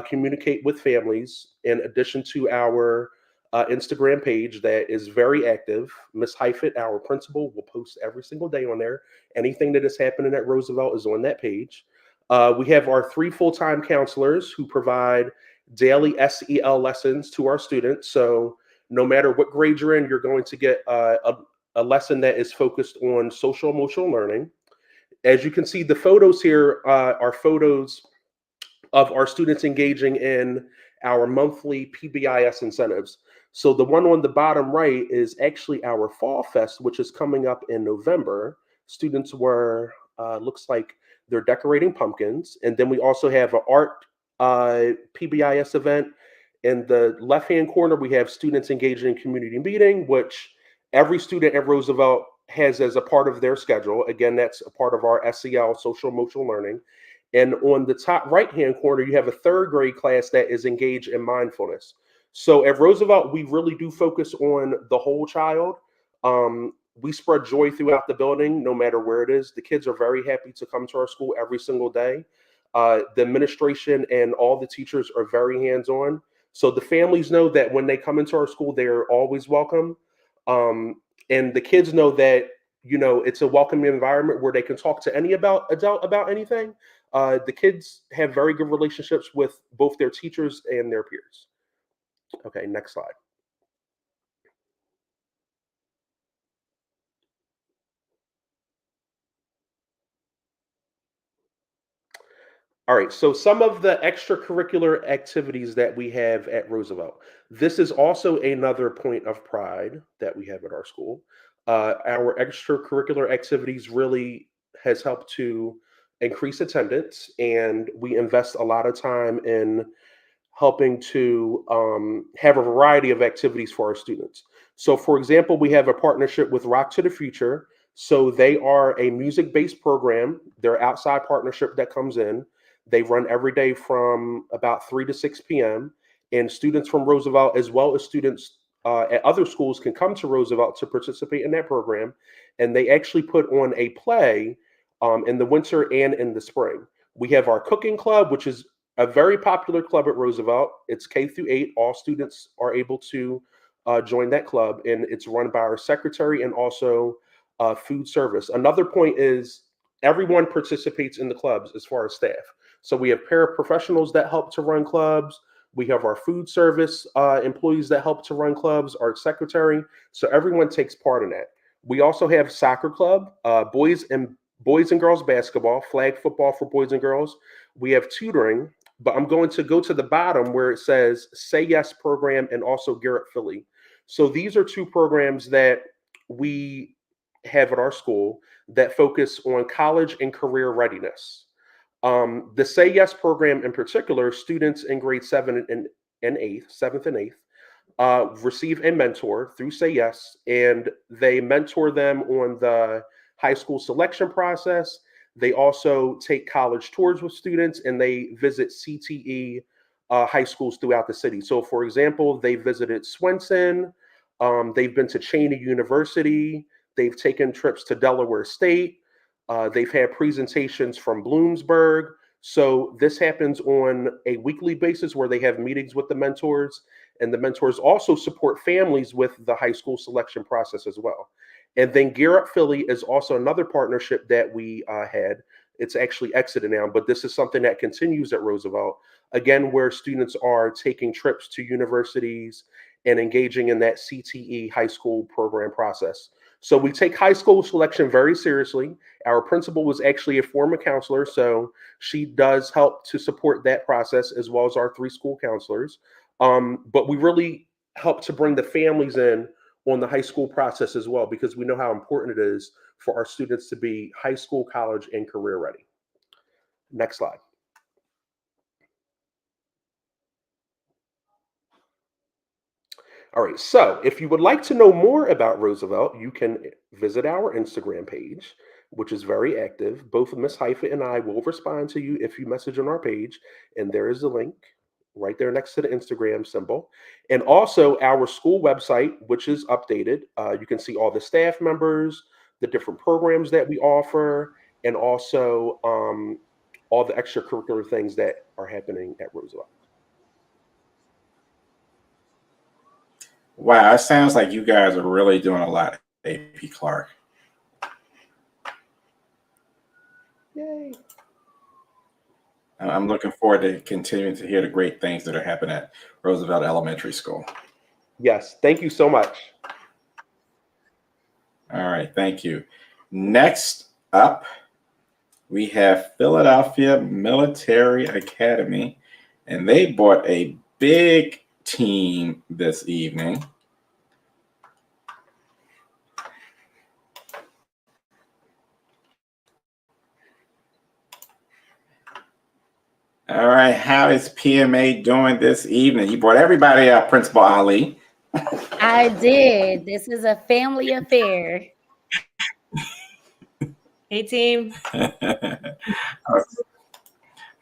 communicate with families in addition to our Instagram page that is very active. Miss Heifet, our principal, will post every single day on there. Anything that is happening at Roosevelt is on that page. We have our 3 full-time counselors who provide daily SEL lessons to our students. So no matter what grade you're in, you're going to get a lesson that is focused on social emotional learning. As you can see, the photos here are photos of our students engaging in our monthly PBIS incentives. So the one on the bottom right is actually our Fall Fest, which is coming up in November. Students were, looks like they're decorating pumpkins. And then we also have an art PBIS event. In the left-hand corner, we have students engaging in community meeting, which every student at Roosevelt has as a part of their schedule. Again, that's a part of our SEL, social emotional learning. And on the top right-hand corner, you have a 3rd grade class that is engaged in mindfulness. So at Roosevelt, we really do focus on the whole child. We spread joy throughout the building, no matter where it is. The kids are very happy to come to our school every single day. The administration and all the teachers are very hands-on. So the families know that when they come into our school, they are always welcome. And the kids know that, you know, it's a welcoming environment where they can talk to any adult about anything. The kids have very good relationships with both their teachers and their peers. Okay, next slide. All right, so some of the extracurricular activities that we have at Roosevelt. This is also another point of pride that we have at our school. Our extracurricular activities really has helped to increase attendance, and we invest a lot of time in helping to have a variety of activities for our students. So for example, we have a partnership with Rock to the Future. So they are a music-based program. They're outside partnership that comes in. They run every day from about 3 to 6 p.m. And students from Roosevelt, as well as students at other schools, can come to Roosevelt to participate in that program. And they actually put on a play in the winter and in the spring. We have our cooking club, which is a very popular club at Roosevelt. It's K through 8. All students are able to join that club, and it's run by our secretary and also food service. Another point is everyone participates in the clubs as far as staff. So we have paraprofessionals that help to run clubs. We have our food service employees that help to run clubs, our secretary. So everyone takes part in that. We also have soccer club, boys and girls basketball, flag football for boys and girls. We have tutoring, but I'm going to go to the bottom where it says Say Yes program and also Girard Philly. So these are 2 programs that we have at our school that focus on college and career readiness. The Say Yes program in particular, students in grade 7 and 8th, 7th and 8th, receive a mentor through Say Yes, and they mentor them on the high school selection process. They also take college tours with students, and they visit CTE high schools throughout the city. So for example, they visited Swenson, they've been to Cheney University, they've taken trips to Delaware State, they've had presentations from Bloomsburg. So this happens on a weekly basis where they have meetings with the mentors, and the mentors also support families with the high school selection process as well. And then Girard Philly is also another partnership that we had. It's actually exited now, but this is something that continues at Roosevelt, again, where students are taking trips to universities and engaging in that CTE high school program process. So we take high school selection very seriously. Our principal was actually a former counselor, so she does help to support that process, as well as our 3 school counselors. But we really help to bring the families in on the high school process as well, because we know how important it is for our students to be high school, college, and career ready. Next slide. All right, so if you would like to know more about Roosevelt, you can visit our Instagram page, which is very active. Both Miss Heifet and I will respond to you if you message on our page, and there is a link right there next to the Instagram symbol. And also our school website, which is updated. You can see all the staff members, the different programs that we offer, and also all the extracurricular things that are happening at Roosevelt. Wow, it sounds like you guys are really doing a lot, AP Clark. Yay. I'm looking forward to continuing to hear the great things that are happening at Roosevelt Elementary School. Yes, thank you so much. All right, thank you. Next up, we have Philadelphia Military Academy, and they brought a big team this evening. All right, how is PMA doing this evening? You brought everybody up, Principal Ali. I did. This is a family affair. Hey, team.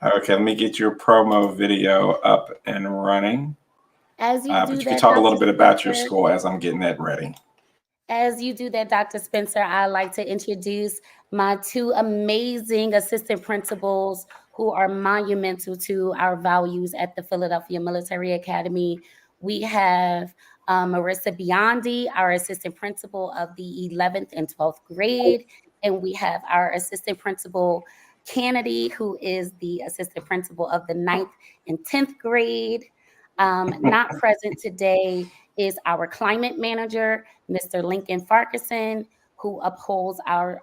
Okay, let me get your promo video up and running. As you But do you can that, talk a Dr. little bit about your Spencer, school as I'm getting that ready. As you do that, Dr. Spencer, I'd like to introduce my two amazing assistant principals who are monumental to our values at the Philadelphia Military Academy. We have Marissa Biondi, our assistant principal of the 11th and 12th grade, and we have our assistant principal, Kennedy, who is the assistant principal of the 9th and 10th grade. Not present today is our climate manager, Mr. Lincoln Farquharson, who upholds our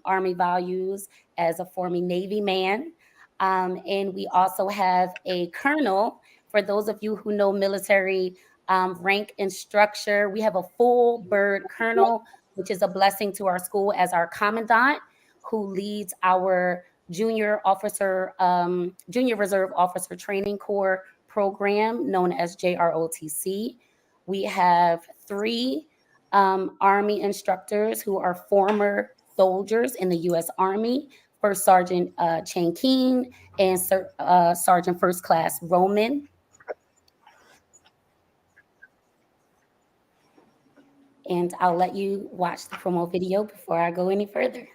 Army values as a former Navy man. And we also have a colonel. For those of you who know military rank and structure, we have a full bird colonel, which is a blessing to our school, as our commandant, who leads our junior reserve officer training corps program known as JROTC. We have 3 Army instructors who are former soldiers in the U.S. Army, First Sergeant Chang Keen and Sergeant First Class Roman. And I'll let you watch the promo video before I go any further.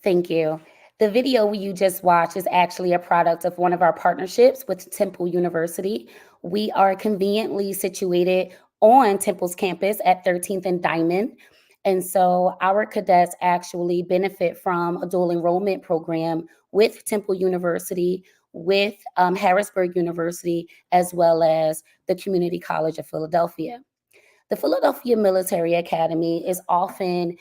Thank you. The video you just watched is actually a product of one of our partnerships with Temple University. We are conveniently situated on Temple's campus at 13th and Diamond. And so our cadets actually benefit from a dual enrollment program with Temple University, with Harrisburg University, as well as the Community College of Philadelphia. The Philadelphia Military Academy is often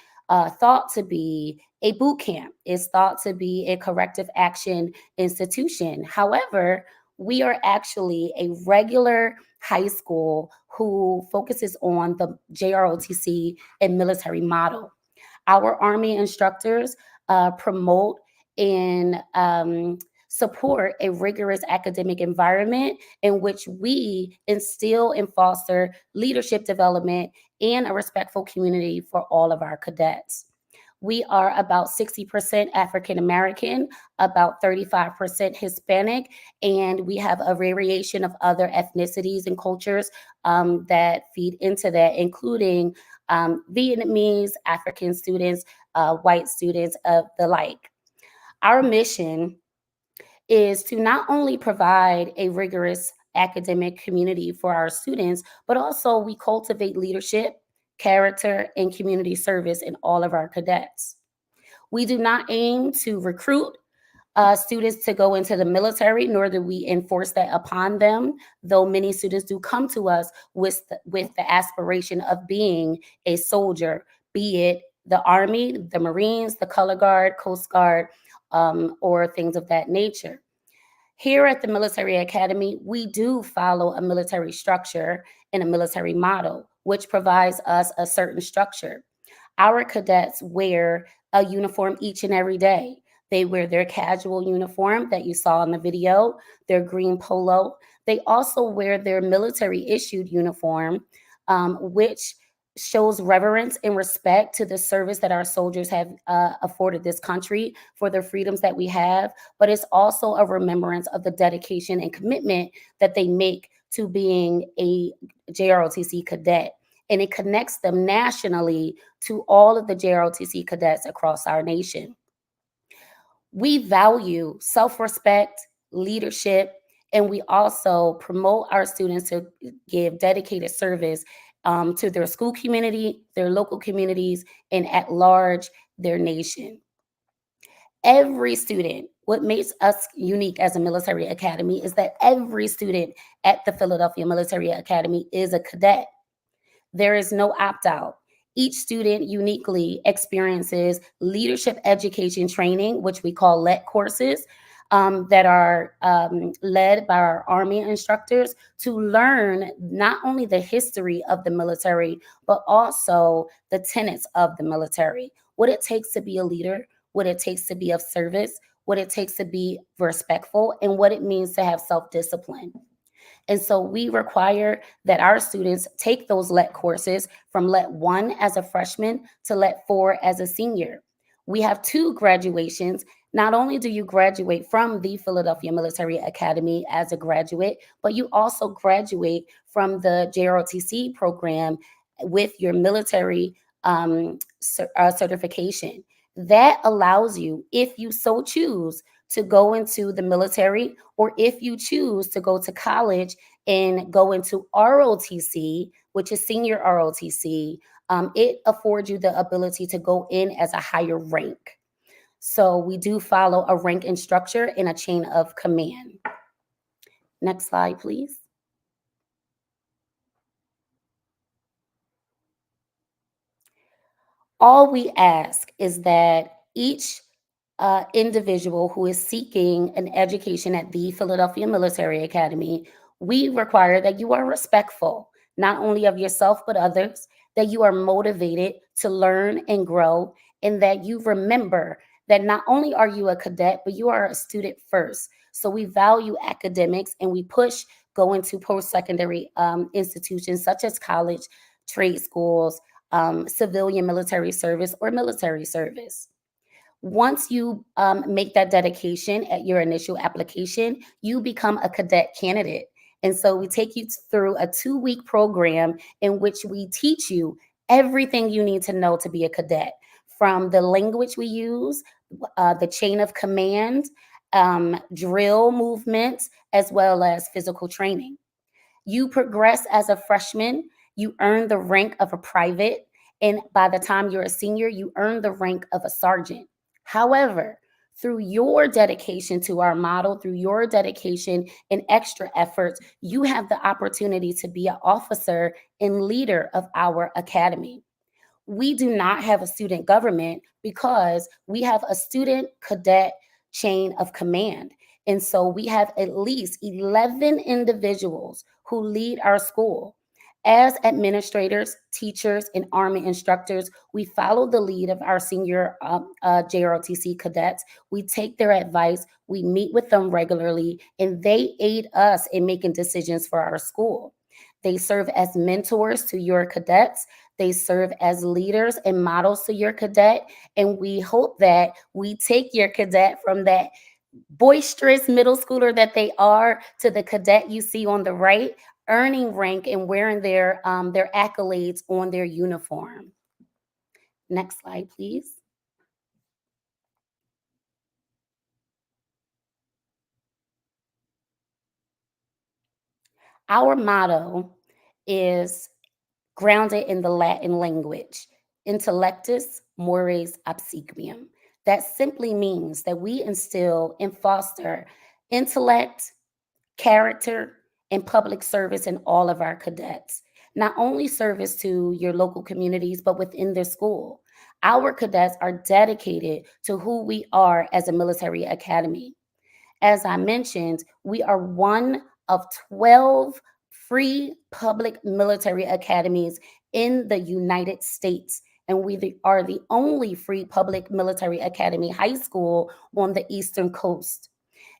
thought to be a boot camp, is thought to be a corrective action institution. However, we are actually a regular high school who focuses on the JROTC and military model. Our Army instructors promote and support a rigorous academic environment in which we instill and foster leadership development and a respectful community for all of our cadets. We are about 60% African American, about 35% Hispanic, and we have a variation of other ethnicities and cultures that feed into that, including Vietnamese, African students, white students, of the like. Our mission is to not only provide a rigorous academic community for our students, but also we cultivate leadership, character, and community service in all of our cadets. We do not aim to recruit students to go into the military, nor do we enforce that upon them, though many students do come to us with the aspiration of being a soldier, be it the Army, the Marines, the Color Guard, Coast Guard, or things of that nature. Here at the Military Academy, we do follow a military structure and a military model, which provides us a certain structure. Our cadets wear a uniform each and every day. They wear their casual uniform that you saw in the video, their green polo. They also wear their military issued uniform, which shows reverence and respect to the service that our soldiers have afforded this country for the freedoms that we have, but it's also a remembrance of the dedication and commitment that they make to being a JROTC cadet. And it connects them nationally to all of the JROTC cadets across our nation. We value self-respect, leadership, and we also promote our students to give dedicated service to their school community, their local communities, and at large, their nation. Every student, what makes us unique as a military academy is that every student at the Philadelphia Military Academy is a cadet. There is no opt-out. Each student uniquely experiences leadership education training, which we call LET courses, that are led by our Army instructors to learn not only the history of the military, but also the tenets of the military, what it takes to be a leader, what it takes to be of service, what it takes to be respectful, and what it means to have self-discipline. And so we require that our students take those LET courses from LET 1 as a freshman to LET 4 as a senior. We have 2 graduations. Not only do you graduate from the Philadelphia Military Academy as a graduate, but you also graduate from the JROTC program with your military certification. That allows you, if you so choose, to go into the military, or if you choose to go to college and go into ROTC, which is senior ROTC, it affords you the ability to go in as a higher rank. So we do follow a rank and structure and a chain of command. Next slide, please. All we ask is that each individual who is seeking an education at the Philadelphia Military Academy, we require that you are respectful, not only of yourself, but others, that you are motivated to learn and grow, and that you remember that not only are you a cadet, but you are a student first. So we value academics and we push going to post-secondary institutions such as college, trade schools, civilian military service, or military service. Once you make that dedication at your initial application, you become a cadet candidate. And so we take you through a 2-week program in which we teach you everything you need to know to be a cadet, from the language we use, the chain of command, drill movements, as well as physical training. You progress as a freshman, you earn the rank of a private, and by the time you're a senior, you earn the rank of a sergeant. However, through your dedication to our model, through your dedication and extra efforts, you have the opportunity to be an officer and leader of our academy. We do not have a student government because we have a student cadet chain of command. And so we have at least 11 individuals who lead our school. As administrators, teachers, and Army instructors, we follow the lead of our senior JROTC cadets. We take their advice, we meet with them regularly, and they aid us in making decisions for our school. They serve as mentors to your cadets. They serve as leaders and models to your cadet. And we hope that we take your cadet from that boisterous middle schooler that they are to the cadet you see on the right, earning rank and wearing their accolades on their uniform. Next slide, please. Our motto is grounded in the Latin language, intellectus mores obsequium. That simply means that we instill and foster intellect, character, and public service in all of our cadets. Not only service to your local communities, but within their school. Our cadets are dedicated to who we are as a military academy. As I mentioned, we are one of 12 free public military academies in the United States. And we are the only free public military academy high school on the Eastern Coast.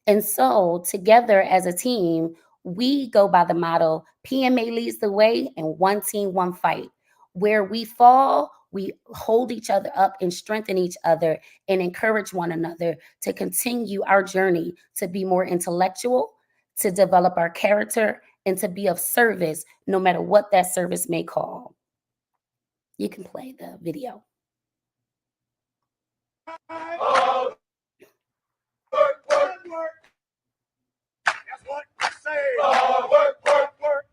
And so together as a team, we go by the motto, PMA leads the way and one team, one fight. Where we fall, we hold each other up and strengthen each other and encourage one another to continue our journey to be more intellectual, to develop our character, and to be of service no matter what that service may call. You can play the video. That's what I say. Hard work, work, work.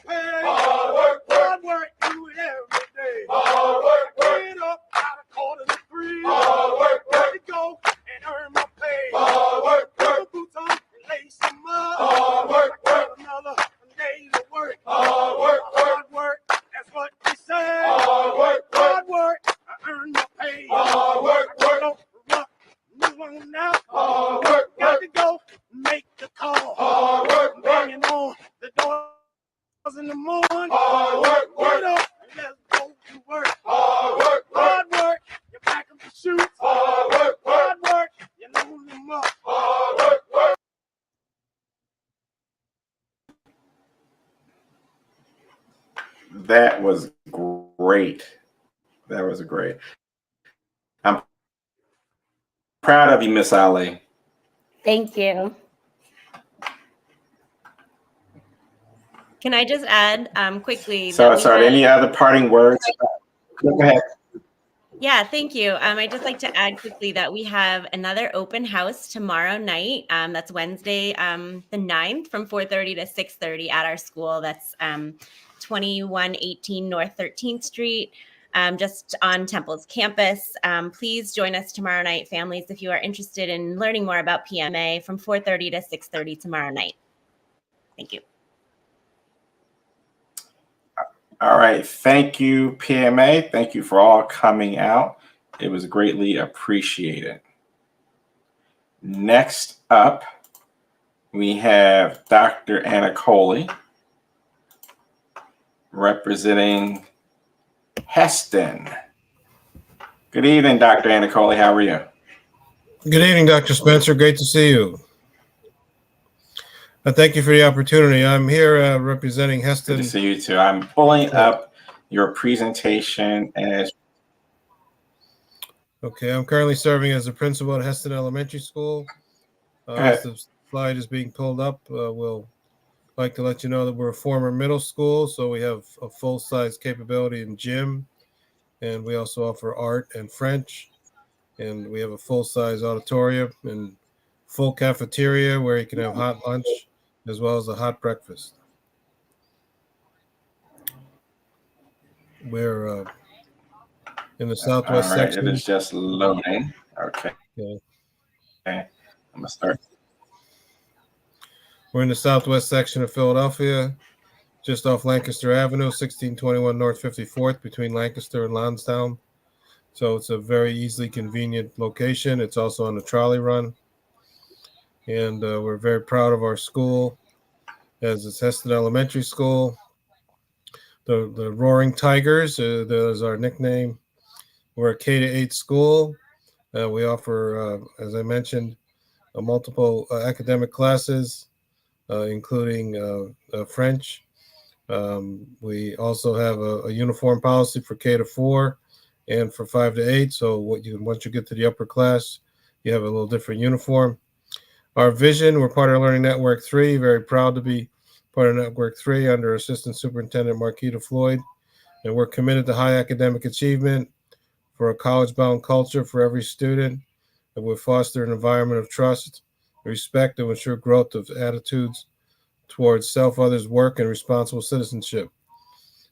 Hey, hard work, hard work. Do it every day. Hard work, work. Get up out of 2:45. Hard work, work. Go and earn my pay. Hard work, work. Put the boots on and lace them up. Hard work, work. Another day's of work. Hard work, hard work. That's what we say. Hard work, hard work. I earn my pay. Hard work, work. Move on now. Hard work, got to go make the call. Hard work, banging on the doors in the morning. Hard work, work. Get up and let's go to work. Hard work, hard work. You back up the shoes. Hard work, hard work. You load them up. Hard work, work. That was great. That was great. I'm proud of you, Miss Ali. Thank you. Can I just add quickly? So, sorry, any other parting words? Go ahead. Yeah, thank you. I'd just like to add quickly that we have another open house tomorrow night. That's Wednesday, the 9th from 4:30 to 6:30 at our school. That's 2118 North 13th Street, just on Temple's campus. Please join us tomorrow night, families, if you are interested in learning more about PMA from 4:30 to 6:30 tomorrow night. Thank you. All right. Thank you, PMA. Thank you for all coming out. It was greatly appreciated. Next up, we have Dr. Anna Coley representing Heston. Good evening, Dr. Anna Coley. How are you? Good evening, Dr. Spencer. Great to see you. Thank you for the opportunity. I'm here representing Heston. Good to see you too. I'm pulling up your presentation as. Okay, I'm currently serving as a principal at Heston Elementary School. As the slide is being pulled up, we'll like to let you know that we're a former middle school, so we have a full-size capability in gym, and we also offer art and French, and we have a full-size auditorium and full cafeteria where you can have hot lunch as well as a hot breakfast. We're in the southwest section. It is just loading. Okay. Yeah. Okay. I'm gonna start. We're in the southwest section of Philadelphia, just off Lancaster Avenue, 1621 North 54th, between Lancaster and Lansdowne. So it's a very easily convenient location. It's also on the trolley run. and we're very proud of our school, as it's Heston Elementary School. The Roaring Tigers, that is our nickname. We're a K-8 school. We offer, as I mentioned, multiple academic classes, including French. We also have a uniform policy for K-4 and for 5-8. So once you get to the upper class, you have a little different uniform. Our vision, we're part of Learning Network 3. Very proud to be part of Network 3 under Assistant Superintendent Marquita Floyd. And we're committed to high academic achievement for a college-bound culture for every student. And we'll foster an environment of trust, respect, and ensure growth of attitudes towards self, others, work, and responsible citizenship.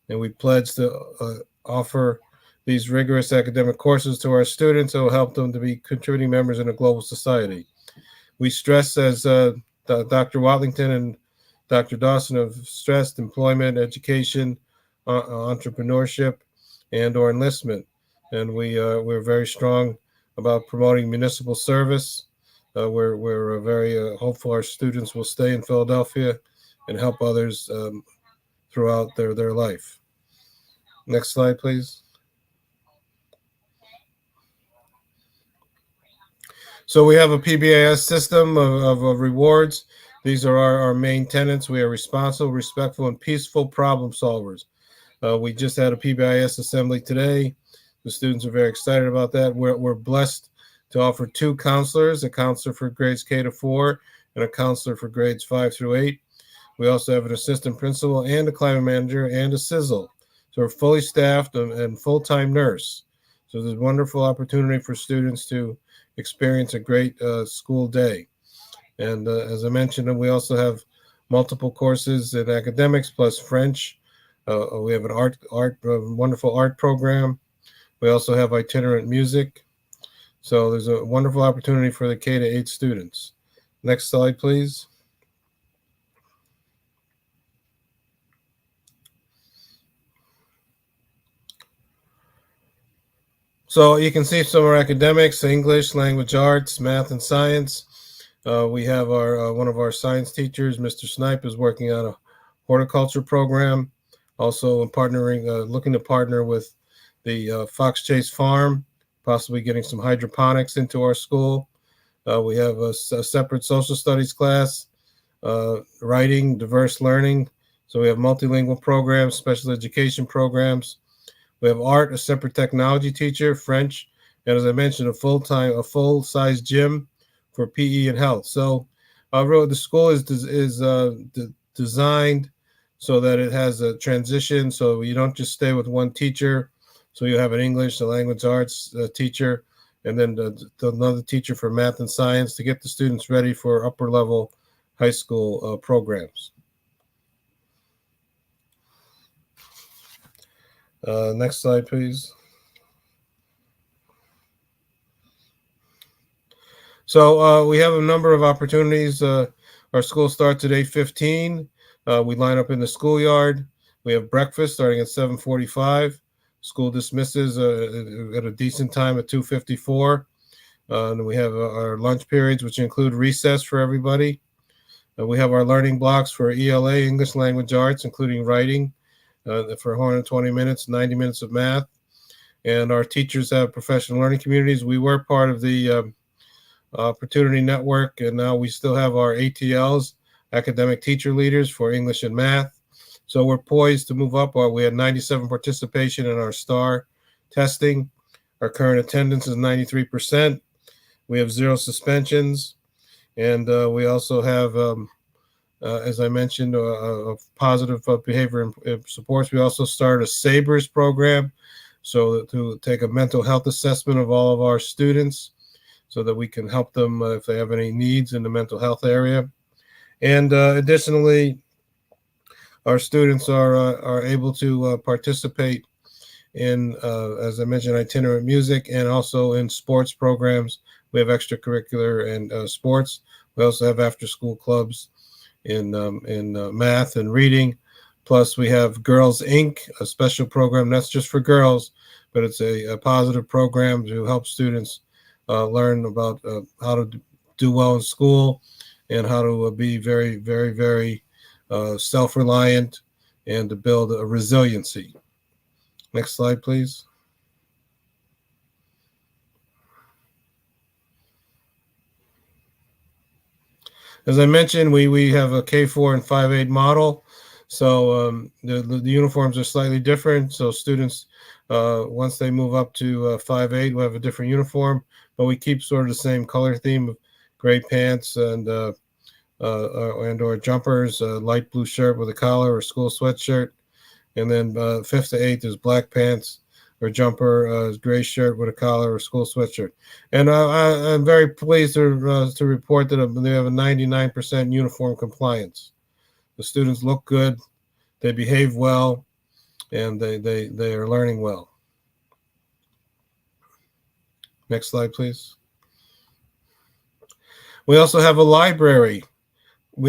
And we pledge to offer these rigorous academic courses to our students that will help them to be contributing members in a global society. We stress, as Dr. Watlington and Dr. Dawson have stressed, employment, education, entrepreneurship, and or enlistment. And we're very strong about promoting municipal service. We're very hopeful our students will stay in Philadelphia and help others throughout their life. Next slide, please. So we have a PBIS system of rewards. These are our main tenets. We are responsible, respectful, and peaceful problem solvers. We just had a PBIS assembly today. The students are very excited about that. We're blessed to offer 2 counselors, a counselor for grades K-4 and a counselor for grades 5-8. We also have an assistant principal and a climate manager and a sizzle. So we're fully staffed and full-time nurse. So there's a wonderful opportunity for students to experience a great school day. And as I mentioned, we also have multiple courses in academics plus French. We have an wonderful art program. We also have itinerant music. So there's a wonderful opportunity for the K-8 students. Next slide, please. So you can see some of our academics: English, language arts, math, and science. We have our one of our science teachers, Mr. Snipe, is working on a horticulture program. Also looking to partner with the Fox Chase Farm, possibly getting some hydroponics into our school. We have a separate social studies class, writing, diverse learning. So we have multilingual programs, special education programs. We have art, a separate technology teacher, French, and as I mentioned, a full-size gym for PE and health. So really the school is designed so that it has a transition, so you don't just stay with one teacher. So you have an English, a language arts teacher, and then another teacher for math and science to get the students ready for upper level high school programs. Next slide, please. So we have a number of opportunities. Our school starts at 8:15. We line up in the schoolyard. We have breakfast starting at 7:45. School dismisses at a decent time at 2:54. And we have our lunch periods, which include recess for everybody. We have our learning blocks for ELA, English Language Arts, including writing, for 120 minutes, 90 minutes of math. And our teachers have professional learning communities. We were part of the Opportunity Network, and now we still have our ATLs, academic teacher leaders for English and math. So we're poised to move up. We had 97 participation in our STAR testing. Our current attendance is 93%. We have 0 suspensions. And we also have, as I mentioned, a positive behavior supports. We also started a SABRS program, so to take a mental health assessment of all of our students so that we can help them if they have any needs in the mental health area. And additionally, our students are able to participate in, as I mentioned, itinerant music and also in sports programs. We have extracurricular and sports. We also have after-school clubs in math and reading. Plus, we have Girls Inc., a special program that's just for girls, but it's a positive program to help students learn about how to do well in school. and how to be very, very, very self-reliant and to build a resiliency. Next slide, please. As I mentioned, we have a K4 and 5.8 model. So the uniforms are slightly different. So students, once they move up to 5.8, will have a different uniform, but we keep sort of the same color theme of gray pants and or jumpers, light blue shirt with a collar or school sweatshirt. And then 5th to 8th is black pants or jumper, gray shirt with a collar or school sweatshirt. And I'm very pleased to report that they have a 99% uniform compliance. The students look good, they behave well, and they are learning well. Next slide, please. We also have a library. So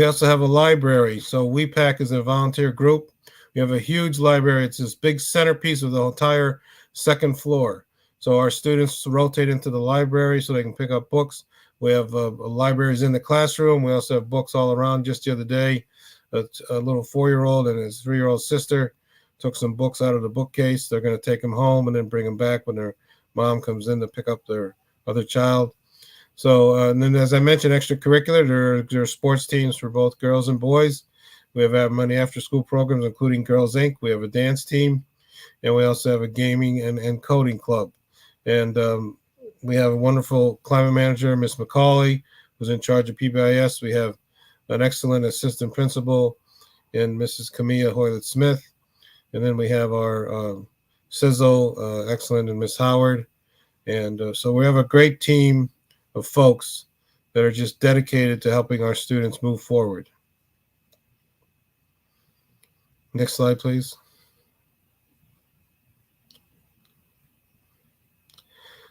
WePAC is a volunteer group. We have a huge library. It's this big centerpiece of the entire second floor. So our students rotate into the library so they can pick up books. We have libraries in the classroom. We also have books all around. Just the other day, a little 4-year-old and his 3-year-old sister took some books out of the bookcase. They're going to take them home and then bring them back when their mom comes in to pick up their other child. So, and then as I mentioned, extracurricular, there are sports teams for both girls and boys. We have many after-school programs, including Girls Inc. We have a dance team, and we also have a gaming and coding club. And we have a wonderful climate manager, Miss McCauley, who's in charge of PBIS. We have an excellent assistant principal in Mrs. Camilla Hoylett-Smith. And then we have our CISO, excellent, and Miss Howard. And so we have a great team of folks that are just dedicated to helping our students move forward. Next slide, please.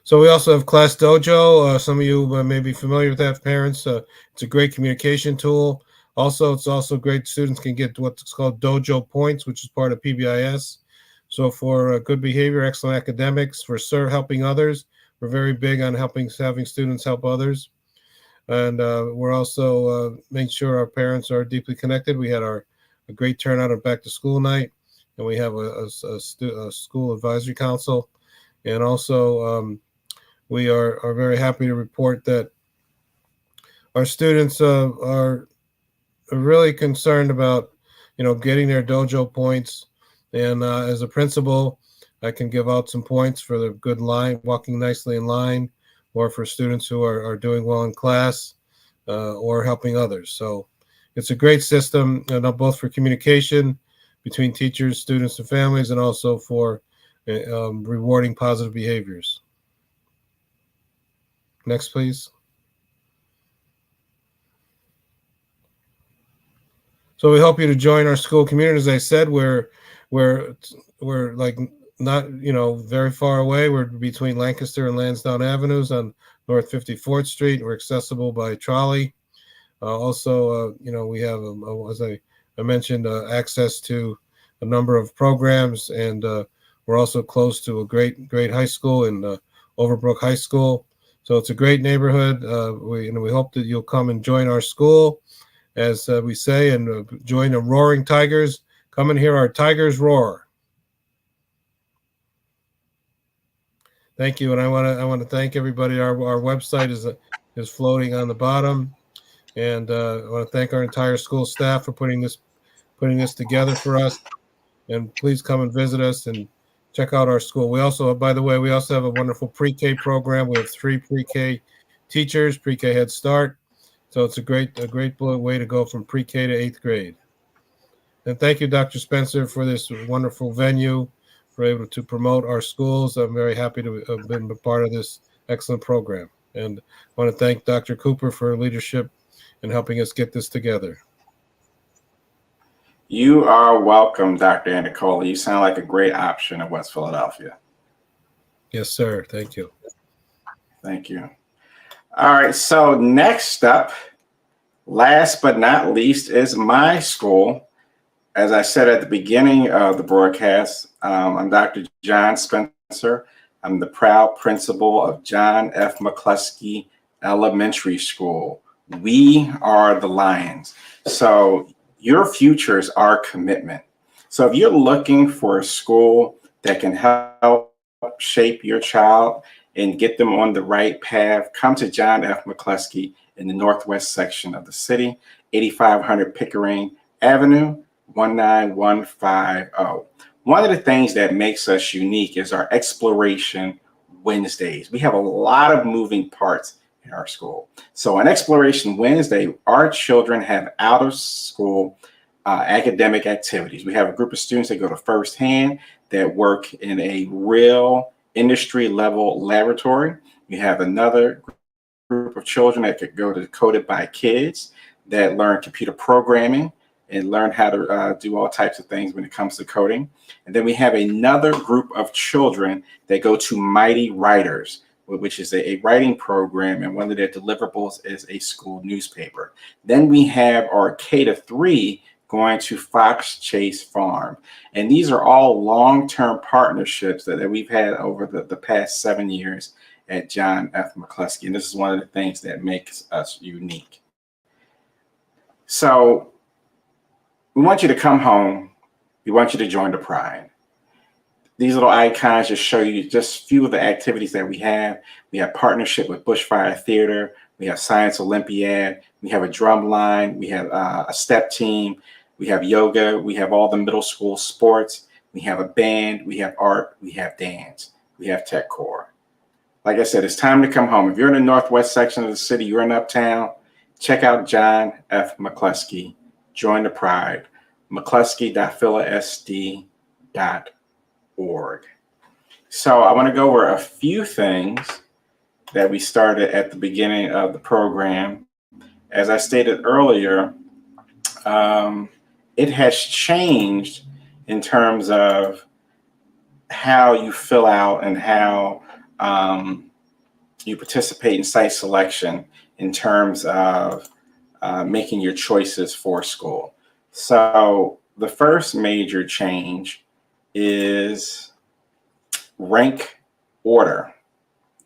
So we also have Class Dojo. Some of you may be familiar with that, parents. It's a great communication tool. Also, it's also great. Students can get what's called Dojo points, which is part of PBIS. So for good behavior, excellent academics, for helping others, we're very big on having students help others. And we're also making sure our parents are deeply connected. We had a great turnout at back to school night, and we have a school advisory council. And also we are very happy to report that our students are really concerned about, getting their dojo points. And as a principal, I can give out some points for the good line, walking nicely in line, or for students who are doing well in class or helping others. So it's a great system, both for communication between teachers, students, and families, and also for rewarding positive behaviors. Next, please. So we hope you to join our school community. As I said, we're like not very far away. We're between Lancaster and Lansdowne Avenues on North 54th Street. We're accessible by trolley. Also, we have, as I mentioned, access to a number of programs, and we're also close to a great high school in Overbrook High School. So it's a great neighborhood. We hope that you'll come and join our school, as we say, and join the Roaring Tigers. Come and hear our Tigers roar. Thank you, and I want to thank everybody. Our website is floating on the bottom, and I want to thank our entire school staff for putting this together for us. And please come and visit us and check out our school. We also, by the way, we also have a wonderful pre-K program. We have 3 pre-K teachers, pre-K Head Start. So it's a great way to go from pre-K to 8th grade. And thank you, Dr. Spencer, for this wonderful venue, for able to promote our schools. I'm very happy to have been a part of this excellent program. And I want to thank Dr. Cooper for her leadership in helping us get this together. You are welcome, Dr. Anticola. You sound like a great option in West Philadelphia. Yes, sir. Thank you. Thank you. All right. So next up, last but not least, is my school. As I said at the beginning of the broadcast, I'm Dr. John Spencer. I'm the proud principal of John F. McCluskey Elementary School, We are the lions. So your future is our commitment. So if you're looking for a school that can help shape your child and get them on the right path, come to John F. McCluskey in the northwest section of the city, 8500 Pickering Avenue, 19150. One of the things that makes us unique is our Exploration Wednesdays. We have a lot of moving parts in our school. So on Exploration Wednesday, our children have out of school academic activities. We have a group of students that go to First Hand that work in a real industry level laboratory. We have another group of children that could go to Coded by Kids that learn computer programming and learn how to do all types of things when it comes to coding. And then we have another group of children that go to Mighty Writers, which is a writing program, and one of their deliverables is a school newspaper. Then we have our K-3 going to Fox Chase Farm. And these are all long-term partnerships that we've had over the past 7 years at John F. McCluskey. And this is one of the things that makes us unique. So we want you to come home. We want you to join the Pride. These little icons just show you just a few of the activities that we have. We have partnership with Bushfire Theater. We have Science Olympiad. We have a drum line. We have a step team. We have yoga. We have all the middle school sports. We have a band. We have art. We have dance. We have tech core. Like I said, it's time to come home. If you're in the northwest section of the city, you're in Uptown, check out John F. McCluskey. Join the Pride. McCluskey.philasd.org. So I want to go over a few things that we started at the beginning of the program. As I stated earlier, it has changed in terms of how you fill out and how you participate in site selection in terms of making your choices for school. So the first major change is rank order.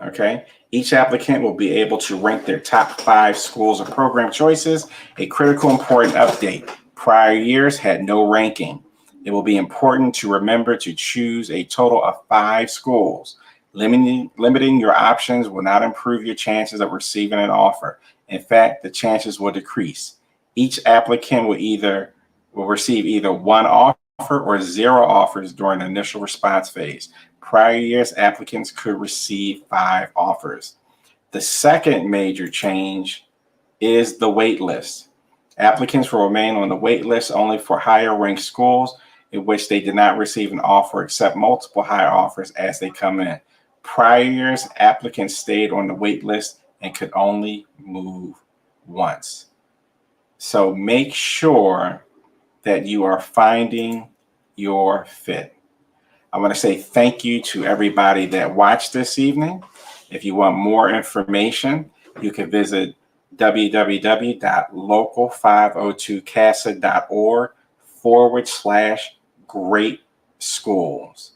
Okay, each applicant will be able to rank their top 5 schools or program choices. A critical important update. Prior years had no ranking. It will be important to remember to choose a total of 5 schools. Limiting your options will not improve your chances of receiving an offer. In fact, the chances will decrease. Each applicant will receive either 1 offer or 0 offers during the initial response phase. Prior years, applicants could receive 5 offers. The second major change is the wait list. Applicants will remain on the wait list only for higher ranked schools in which they did not receive an offer, accept multiple higher offers as they come in. Prior years, applicants stayed on the wait list and could only move once. So make sure that you are finding your fit. I want to say thank you to everybody that watched this evening. If you want more information, you can visit www.local502casa.org/great schools.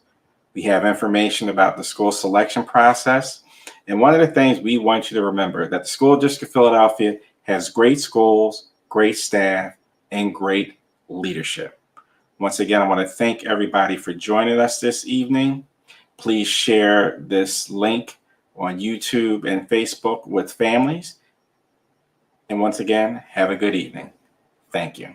We have information about the school selection process. And one of the things we want you to remember that the School District of Philadelphia has great schools, great staff, and great leadership. Once again, I want to thank everybody for joining us this evening. Please share this link on YouTube and Facebook with families. And once again, have a good evening. Thank you.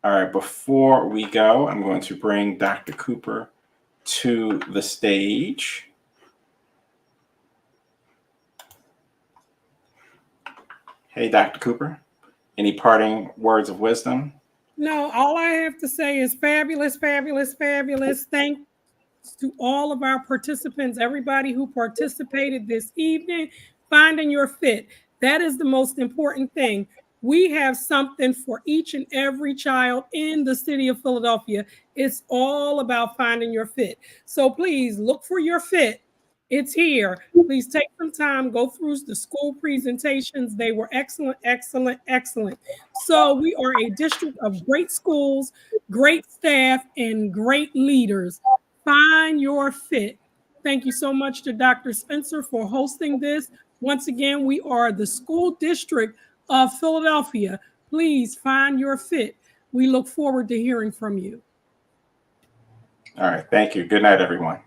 All right, before we go, I'm going to bring Dr. Cooper to the stage. Hey, Dr. Cooper, any parting words of wisdom? No, all I have to say is fabulous, fabulous, fabulous. Thanks to all of our participants, everybody who participated this evening, finding your fit. That is the most important thing. We have something for each and every child in the city of Philadelphia. It's all about finding your fit. So please look for your fit. It's here. Please take some time, go through the school presentations. They were excellent, excellent, excellent. So we are a district of great schools, great staff, and great leaders. Find Your Fit. Thank you so much to Dr. Spencer for hosting this. Once again, we are the school district of Philadelphia. Please find your fit. We look forward to hearing from you. All right. Thank you. Good night, everyone.